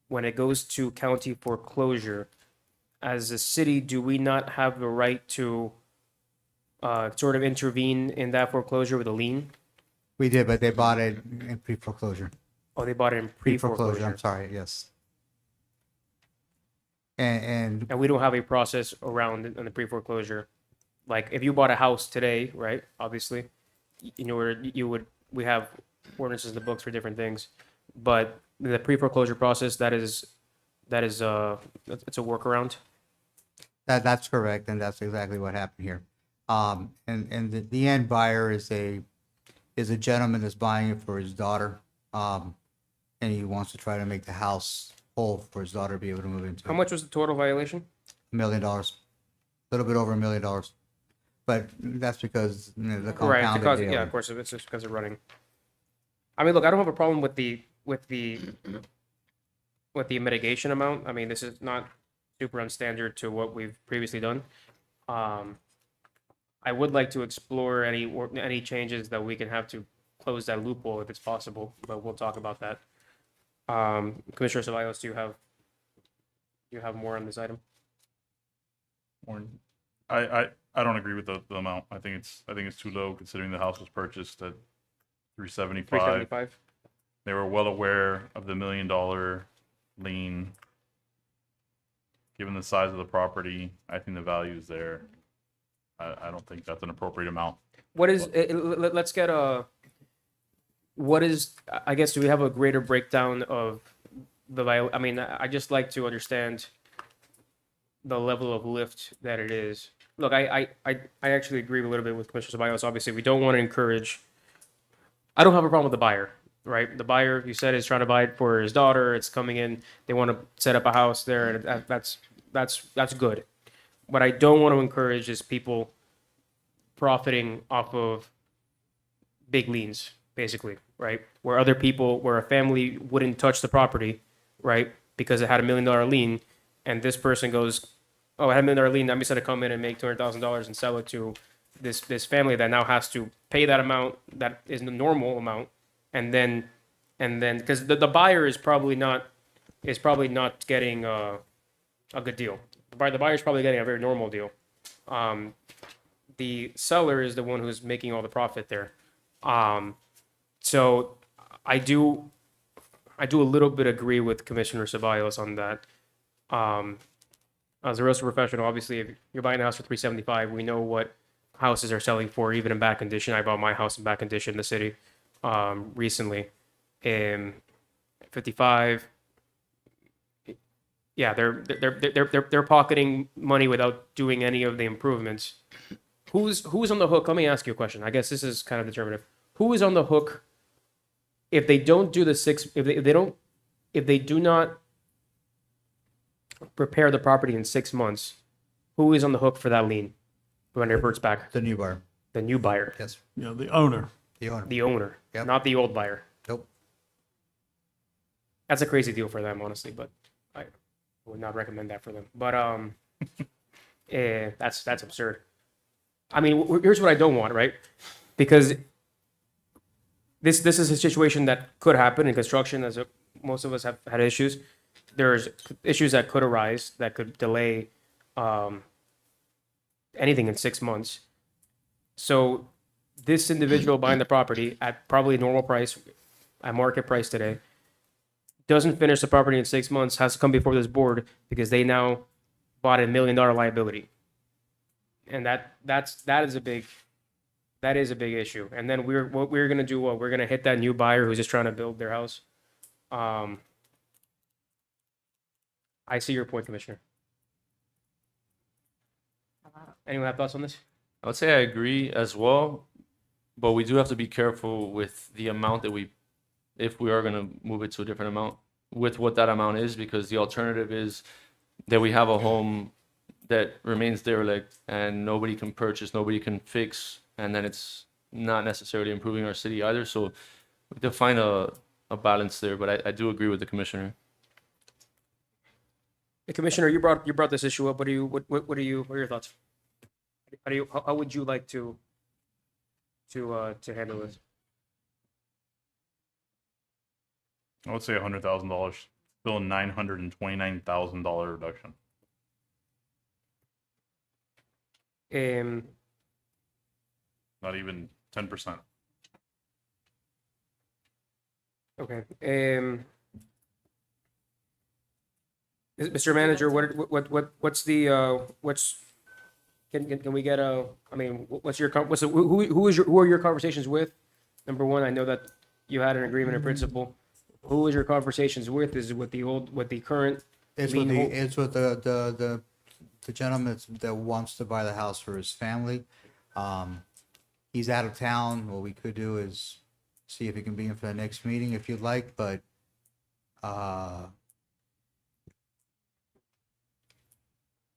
when it goes to county foreclosure? As a city, do we not have the right to sort of intervene in that foreclosure with a lien? We did, but they bought it in pre-foreclosure. Oh, they bought it in Pre-foreclosure, pre-foreclosure. I'm sorry, yes. And And we don't have a process around it in the pre-foreclosure. Like if you bought a house today, right? Obviously, in order we have ordinances in the books for different things, but the pre-foreclosure process it's a workaround. that's correct, and that's exactly what happened here. And the end buyer is a gentleman that's buying it for his daughter, and he wants to try to make the house whole for his daughter to be able to move into. How much was the total violation? $1 million, a little bit over $1 million, but that's because the Right, compounded because daily. yeah, of course, it's just because of running. I mean, look, I don't have a problem with the mitigation amount. I mean, this is not super unstandard to what we've previously done. I would like to explore any changes that we can have to close that loophole if it's possible, but we'll talk about that. Commissioner Ceballos, do you have more on this item? I don't agree with the amount. I think it's too low considering the house was purchased at 375. 375? They were well aware of the $1 million lien. Given the size of the property, I think the value is there. I don't think that's an appropriate amount. What is, let's get I guess, do we have a greater breakdown of I mean, I just like to understand the level of lift that it is. Look, I actually agree a little bit with Commissioner Ceballos. Obviously, we don't want to encourage, I don't have a problem with the buyer, right? The buyer, you said, is trying to buy it for his daughter. It's coming in, they want to set up a house there, and that's good. What I don't want to encourage is people profiting off of big liens, basically, right? Where a family wouldn't touch the property, right? Because it had $1 million lien, and this person goes, oh, I had $1 million lien, I'm just gonna come in and make $200,000 and sell it to this family that now has to pay that amount that is the normal amount, and then because the buyer is probably not getting a good deal. The buyer is probably getting a very normal deal. The seller is the one who's making all the profit there. So I do a little bit agree with Commissioner Ceballos on that. As a real estate professional, obviously, if you're buying a house for $375, we know what houses are selling for, even in bad condition. I bought my house in bad condition in the city recently. 55. Yeah, they're pocketing money without doing any of the improvements. Who's on the hook? Let me ask you a question. I guess this is kind of determinative. who is on the hook if they don't do the six, if they do not repair the property in 6 months, who is on the hook for that lien when it reverts back? The new buyer. The new buyer, Yes, You know, the owner. the owner. the owner, Yep. not the old buyer. Nope. That's a crazy deal for them, honestly, but I would not recommend that for them. But that's absurd. I mean, here's what I don't want, right? Because this is a situation that could happen in construction, as most of us have had issues. There's issues that could arise that could delay anything in 6 months. So this individual buying the property at probably normal price, at market price today, doesn't finish the property in 6 months, has to come before this board because they now bought a $1 million liability. And that is a big issue. And then we're gonna do what? We're gonna hit that new buyer who's just trying to build their house. I see your point, Commissioner. Anyone have thoughts on this? I would say I agree as well, but we do have to be careful with the amount that if we are going to move it to a different amount, with what that amount is, because the alternative is that we have a home that remains derelict and nobody can purchase, nobody can fix, and then it's not necessarily improving our city either. So we have to find a balance there, but I do agree with the commissioner. Hey, Commissioner, you brought this issue up. What are your thoughts? How would you like to handle this? I would say $100,000, still a $929,000 reduction. Not even 10%. Okay. Mr. Manager, can we get I mean, who are your conversations with? Number one, I know that you had an agreement in principle. Who is your conversations with? Is it with the current? It's with the gentleman that wants to buy the house for his family. He's out of town. What we could do is see if he can be in for the next meeting if you'd like, but no.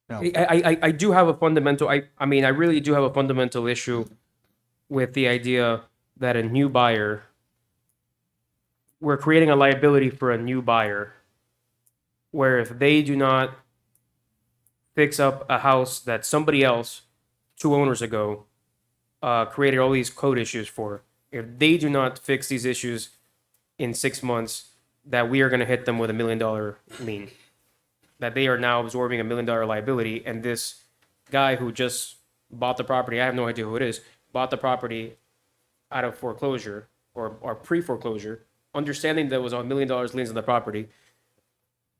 I do have a fundamental, I mean, I really do have a fundamental issue with the idea that a new buyer, we're creating a liability for a new buyer, where if they do not fix up a house that somebody else 2 owners ago created all these code issues for, if they do not fix these issues in 6 months, that we are going to hit them with $1 million lien. That they are now absorbing $1 million liability, and this guy who just bought the property, I have no idea who it is, bought the property out of foreclosure or pre-foreclosure, understanding there was $1 million liens on the property,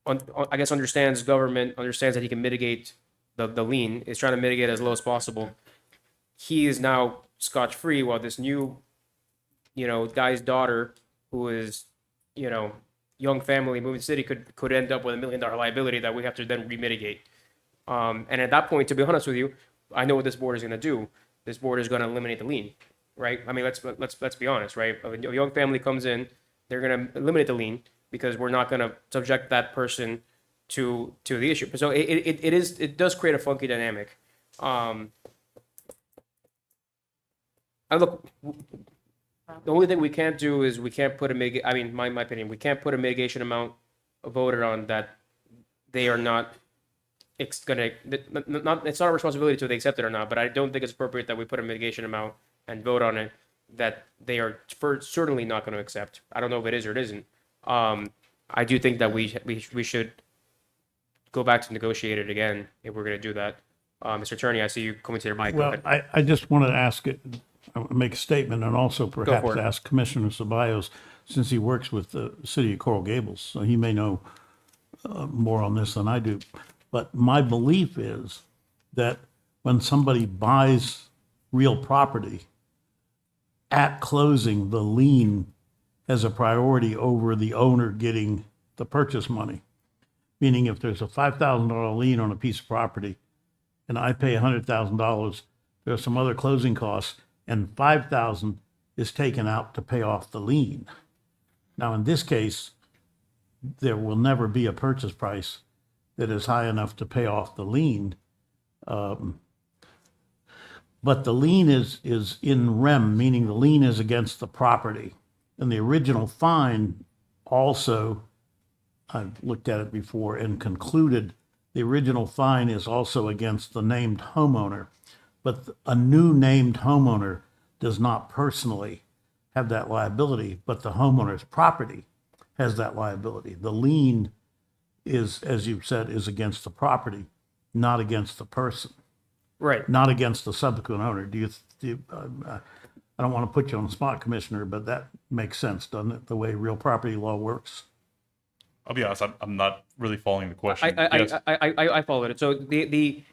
I guess understands government, understands that he can mitigate the lien, is trying to mitigate as low as possible. He is now scotch-free, while this new, guy's daughter, who is, young family moving city, could end up with $1 million liability that we have to then remitigate. And at that point, to be honest with you, I know what this board is going to do. This board is going to eliminate the lien, right? I mean, let's be honest, right? A young family comes in, they're going to eliminate the lien because we're not going to subject that person to the issue. So it does create a funky dynamic. The only thing we can't do is we can't put my opinion, we can't put a mitigation amount voted on that they are not, it's not a responsibility to they accept it or not, but I don't think it's appropriate that we put a mitigation amount and vote on it that they are certainly not going to accept. I don't know if it is or it isn't. I do think that we should go back to negotiate it again if we're going to do that. Mr. Attorney, I see you coming to your mic. Go Well, ahead. I just want to ask it, make a statement and also perhaps for it. ask Commissioner Ceballos, since he works with the city of Coral Gables, so he may know more on this than I do. But my belief is that when somebody buys real property, at closing, the lien has a priority over the owner getting the purchase money. Meaning if there's a $5,000 lien on a piece of property and I pay $100,000, there's some other closing costs, and $5,000 is taken out to pay off the lien. Now, in this case, there will never be a purchase price that is high enough to pay off the lien. But the lien is in rem, meaning the lien is against the property. And the original fine also, I've looked at it before and concluded, the original fine is also against the named homeowner. But a new named homeowner does not personally have that liability, but the homeowner's property has that liability. The lien is, as you've said, is against the property, not against the person, Right. not against the subsequent owner. I don't want to put you on the spot, Commissioner, but that makes sense, doesn't it? The way real property law works. I'll be honest, I'm not really following the question. I Yes. I followed it. So the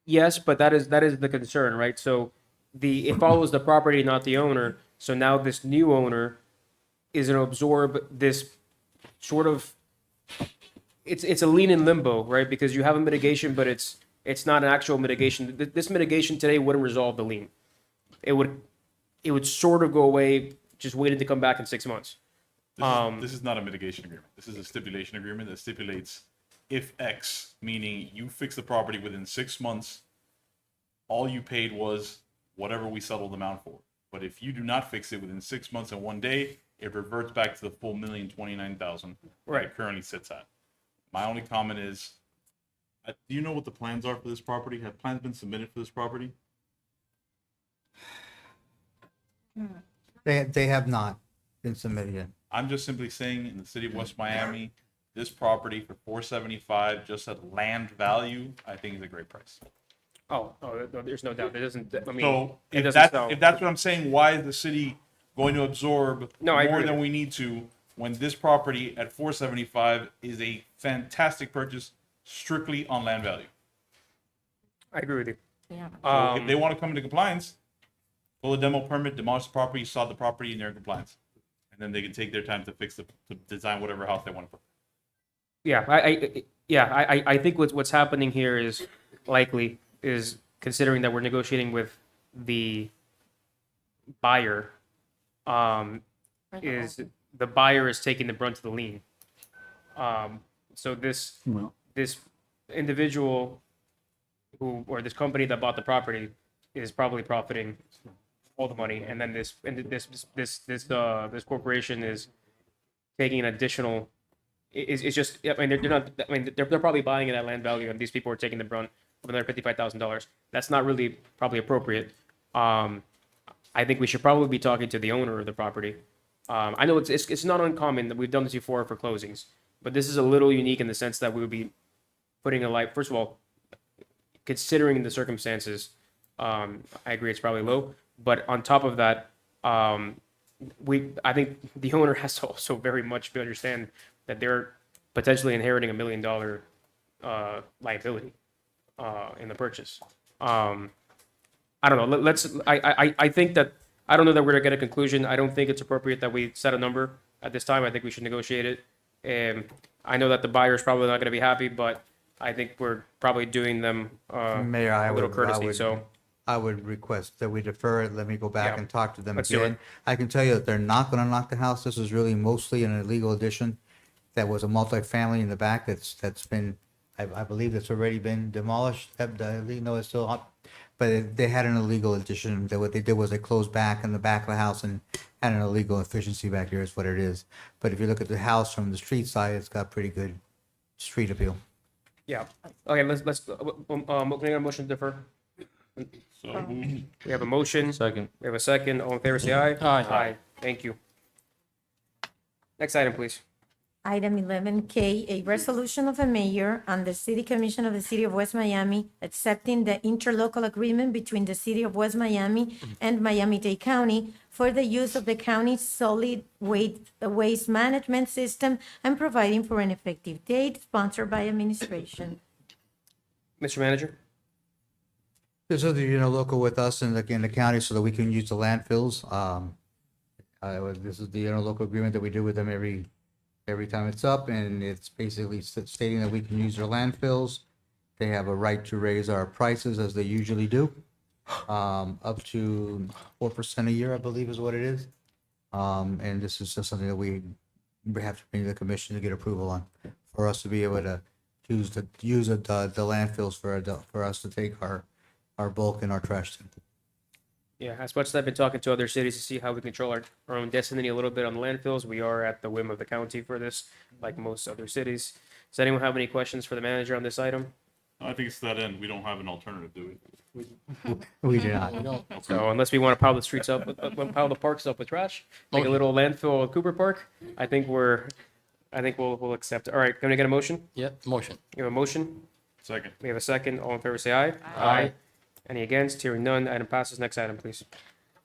yes, but that is the concern, right? So it follows the property, not the owner. So now this new owner is going to absorb this sort of it's a lien in limbo, right? Because you have a mitigation, but it's not an actual mitigation. This mitigation today wouldn't resolve the lien. It would sort of go away, just waiting to come back in 6 months. This is not a mitigation agreement. This is a stipulation agreement that stipulates if X, meaning you fix the property within 6 months, all you paid was whatever we settled the amount for. But if you do not fix it within 6 months and 1 day, it reverts back to the full $1,029,000 that Right. it currently sits at. My only comment is, do you know what the plans are for this property? Have plans been submitted for this property? They have not been submitted yet. I'm just simply saying, in the city of West Miami, this property for $475 just at land value, I think is a great price. Oh, no, there's no doubt. It doesn't. I mean, So it if doesn't that's sound. if that's what I'm saying, why is the city going to absorb No, I more agree. than we need to when this property at 475 is a fantastic purchase strictly on land value? I agree with you. Yeah. So if they want to come into compliance, pull a demo permit, demolish the property, sod the property, and they're in compliance. And then they can take their time to to design whatever house they want to put. Yeah, I think what's happening here is likely is considering that we're negotiating with the buyer, is the buyer is taking the brunt of the lien. So this individual or this company that bought the property is probably profiting all the money, and then this corporation is taking an additional. It's just, I mean, they're not. I mean, they're probably buying it at land value, and these people are taking the brunt of another $55,000. That's not really probably appropriate. I think we should probably be talking to the owner of the property. I know it's not uncommon that we've done this before for closings, but this is a little unique in the sense that we would be putting a light. First of all, considering the circumstances, I agree it's probably low. But on top of that, I think the owner has to also very much understand that they're potentially inheriting $1 million liability in the purchase. I don't know. I think that I don't know that we're gonna get a conclusion. I don't think it's appropriate that we set a number at this time. I think we should negotiate it. And I know that the buyer is probably not gonna be happy, but I think we're probably doing them Mayor, a little courtesy. So I would request that we defer it. Let me go back Yeah. and talk to them Let's do it. again. I can tell you that they're not gonna knock the house. This is really mostly an illegal addition. That was a multifamily in the back that's been, I believe it's already been demolished. No, it's still up. But they had an illegal addition. That what they did was they closed back in the back of the house and had an illegal efficiency back here is what it is. But if you look at the house from the street side, it's got pretty good street appeal. yeah. Okay. Let's can I get a motion to defer? So moved. We have a motion. Second. We have a second. All in favor, say aye. Aye. Thank you. Next item, please. Item 11K, a resolution of the mayor and the city commission of the city of West Miami accepting the interlocal agreement between the city of West Miami and Miami-Dade County for the use of the county's solid waste management system and providing for an effective date, sponsored by administration. Mr. Manager? This is the interlocal with us in the county so that we can use the landfills. This is the interlocal agreement that we do with them every time it's up, and it's basically stating that we can use their landfills. They have a right to raise our prices as they usually do. up to 4% a year, I believe is what it is. And this is just something that we have to bring to the commission to get approval on, for us to be able to use the landfills for us to take our bulk and our trash to. Yeah, as much as I've been talking to other cities to see how we control our own destiny a little bit on the landfills, we are at the whim of the county for this, like most other cities. Does anyone have any questions for the manager on this item? I think it's to that end. We don't have an alternative, do we? We do not. So unless we want to pile the streets up, pile the parks up with trash, make a Motion. little landfill at Cooper Park, I think we'll accept it. All right, can we get a motion? Yep, motion. We have a motion. Second. We have a second. All in favor, say aye. Aye. Any against? Hearing none, item passes. Next item, please.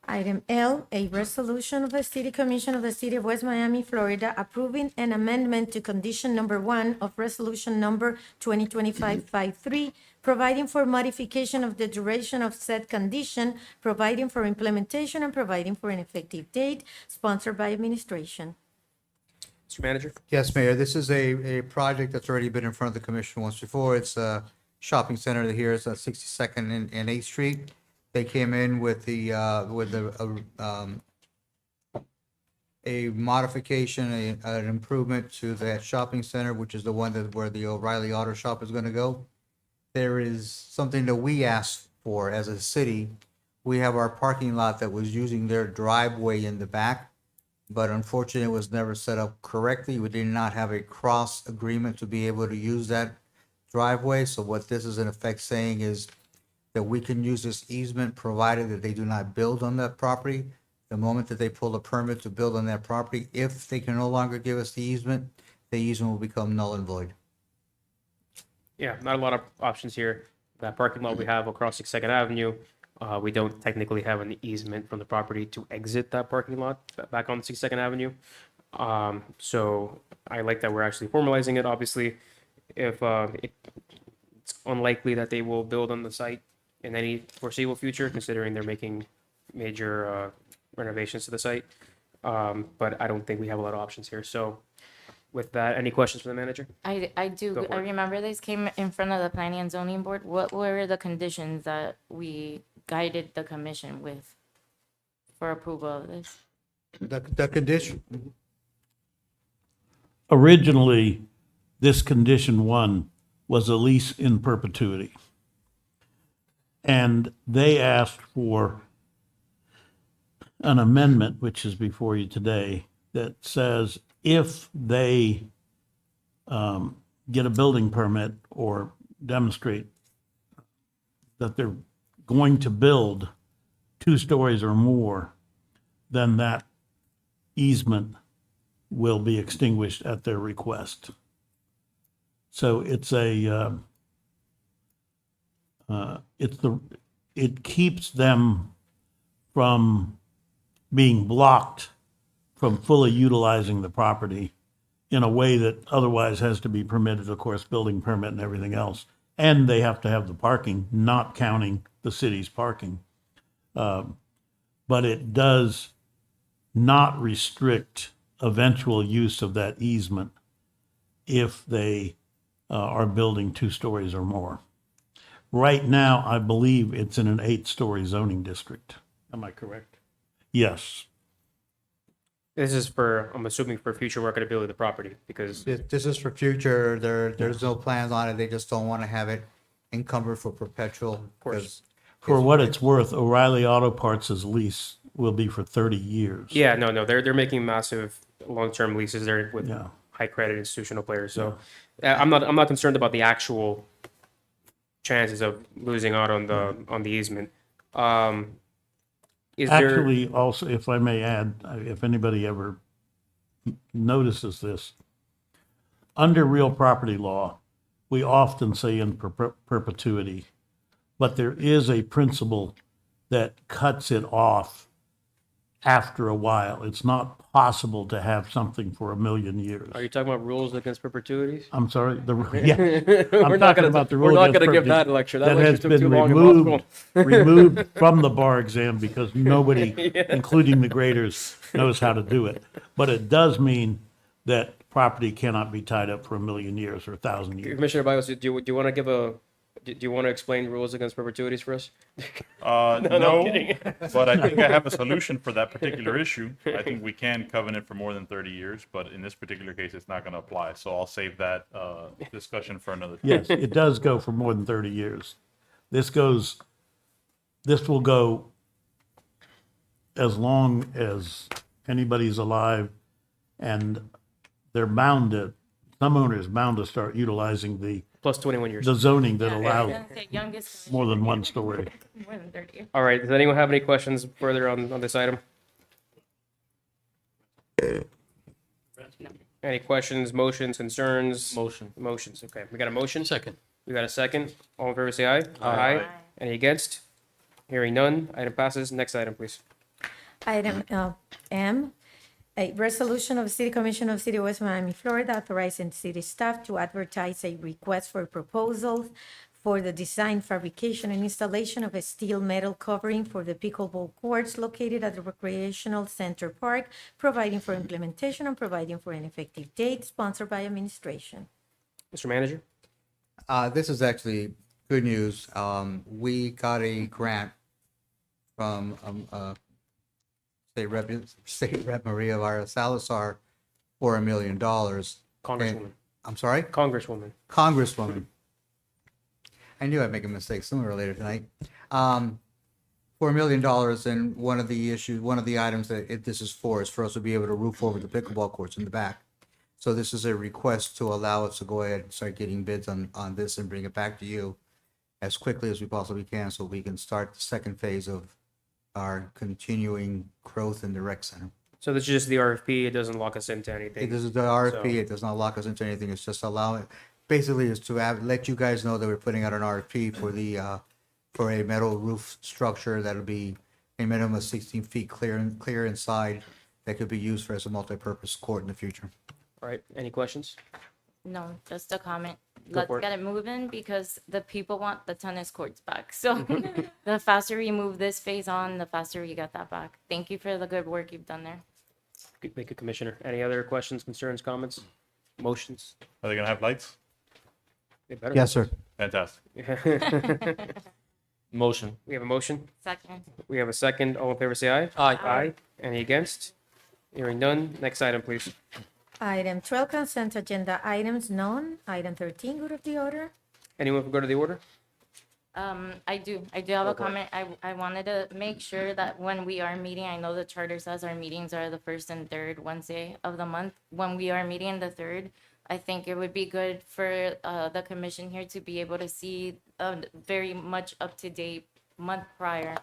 Item L, a resolution of the City Commission of the City of West Miami, Florida, approving an amendment to condition number 1 of resolution number 2025-53, providing for modification of the duration of said condition, providing for implementation, and providing for an effective date, sponsored by administration. Mr. Manager? Yes, Mayor, this is a project that's already been in front of the commission once before. It's a shopping center here. It's on 62nd and 8th Street. They came in with a modification, an improvement to that shopping center, which is the one where the O'Reilly Auto Shop is gonna go. There is something that we asked for as a city. We have our parking lot that was using their driveway in the back, but unfortunately it was never set up correctly. We did not have a cross agreement to be able to use that driveway. So what this is in effect saying is that we can use this easement provided that they do not build on that property. The moment that they pull a permit to build on that property, if they can no longer give us the easement will become null and void. Yeah, not a lot of options here. That parking lot we have across 62nd Avenue, we don't technically have an easement from the property to exit that parking lot back on 62nd Avenue. So I like that we're actually formalizing it. Obviously, if it's unlikely that they will build on the site in any foreseeable future, considering they're making major renovations to the site. But I don't think we have a lot of options here. So with that, any questions for the manager? I do, Go for I it. remember this came in front of the planning and zoning board. What were the conditions that we guided the commission with for approval of this? The condition, Originally, this condition 1 was a lease in perpetuity. And they asked for an amendment, which is before you today, that says if they get a building permit or demonstrate that they're going to build 2 stories or more, then that easement will be extinguished at their request. So it's it keeps them from being blocked from fully utilizing the property in a way that otherwise has to be permitted, of course, building permit and everything else. And they have to have the parking, not counting the city's parking. But it does not restrict eventual use of that easement if they are building 2 stories or more. Right now, I believe it's in an 8-story zoning district. Am I correct? Yes. This is for, I'm assuming, for future marketability of the property, because this is for future. There's no plans on it. They just don't want to have it encumbered for perpetual. course. For what it's worth, O'Reilly Auto Parts' lease will be for 30 years. yeah, no, they're making massive long-term leases there with Yeah. high credit institutional players. So I'm not concerned about the actual chances of losing out on the easement. Is there? Actually, also, if I may add, if anybody ever notices this, under real property law, we often say in perpetuity, but there is a principle that cuts it off after a while. It's not possible to have something for 1,000,000 years. Are you talking about rules against perpetuities? I'm sorry, yeah. We're I'm not talking gonna about the we're rule not against gonna give that perpetuity lecture. That that lecture has took been too long in law school. removed from the bar exam because nobody, including the graders, knows how to do it. But it does mean that property cannot be tied up for 1,000,000 years or 1,000 years. Commissioner Bios, do you want to give a Do you want to explain rules against perpetuities for us? No, I'm kidding. but I think I have a solution for that particular issue. I think we can covenant for more than 30 years, but in this particular case, it's not going to apply. So I'll save that discussion for another time. Yes, it does go for more than 30 years. This will go as long as anybody's alive, and some owners bound to start utilizing the Plus 21 years. zoning that Yeah, I was allows gonna say youngest more than one story. more than 30. All right, does anyone have any questions further on this item? Any questions, motions, concerns? Motion. Motions, okay. We got a motion? Second. We got a second. All in favor, say aye. Aye. Any against? Hearing none, item passes. Next item, please. Item M, a resolution of the City Commission of the City of West Miami, Florida, authorizing city staff to advertise a request for proposals for the design, fabrication, and installation of a steel metal covering for the pickleball courts located at the Recreational Center Park, providing for implementation and providing for an effective date, sponsored by administration. Mr. Manager? This is actually good news. We got a grant from State Rep Maria Vara Salazar for $1 million. Congresswoman. I'm sorry? Congresswoman. Congresswoman. I knew I'd make a mistake sooner or later tonight. For $1 million, and one of the items that this is for us to be able to roof over the pickleball courts in the back. So this is a request to allow us to go ahead and start getting bids on this and bring it back to you as quickly as we possibly can, so we can start the second phase of our continuing growth in the rec center. So this is just the RFP. It doesn't lock us into anything. This is the RFP. So- It does not lock us into anything. It's just allowing, basically is to let you guys know that we're putting out an RFP for a metal roof structure that'll be a minimum of 16 feet clear inside that could be used as a multi-purpose court in the future. All right, any questions? No, just a comment. Go Let's for it. get it moving because the people want the tennis courts back. So the faster we move this phase on, the faster we get that back. Thank you for the good work you've done there. Thank you, Commissioner. Any other questions, concerns, comments, motions? Are they going to have lights? They better. Yes, sir. Fantastic. Motion. We have a motion. Second. We have a second. All in favor, say aye. Aye. Aye. Any against? Hearing none. Next item, please. Item 12, consent agenda items, none. Item 13, good of the order. Anyone can go to the order? I do have a comment. I wanted to make sure that when we are meeting, I know the charter says our meetings are the first and third Wednesday of the month. When we are meeting the third, I think it would be good for the commission here to be able to see a very much up-to-date month prior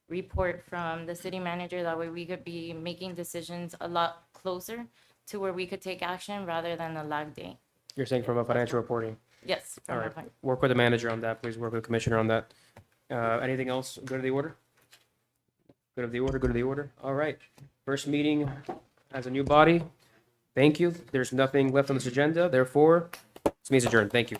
report from the city manager. That way we could be making decisions a lot closer to where we could take action rather than a lag date. You're saying from a financial reporting. Yes. All from right. a fin- Work with the manager on that, please. Work with the commissioner on that. Anything else? Go to the order? Go to the order, go to the order. All right. First meeting as a new body. Thank you. There's nothing left on this agenda. Therefore, this meeting's adjourned. Thank you.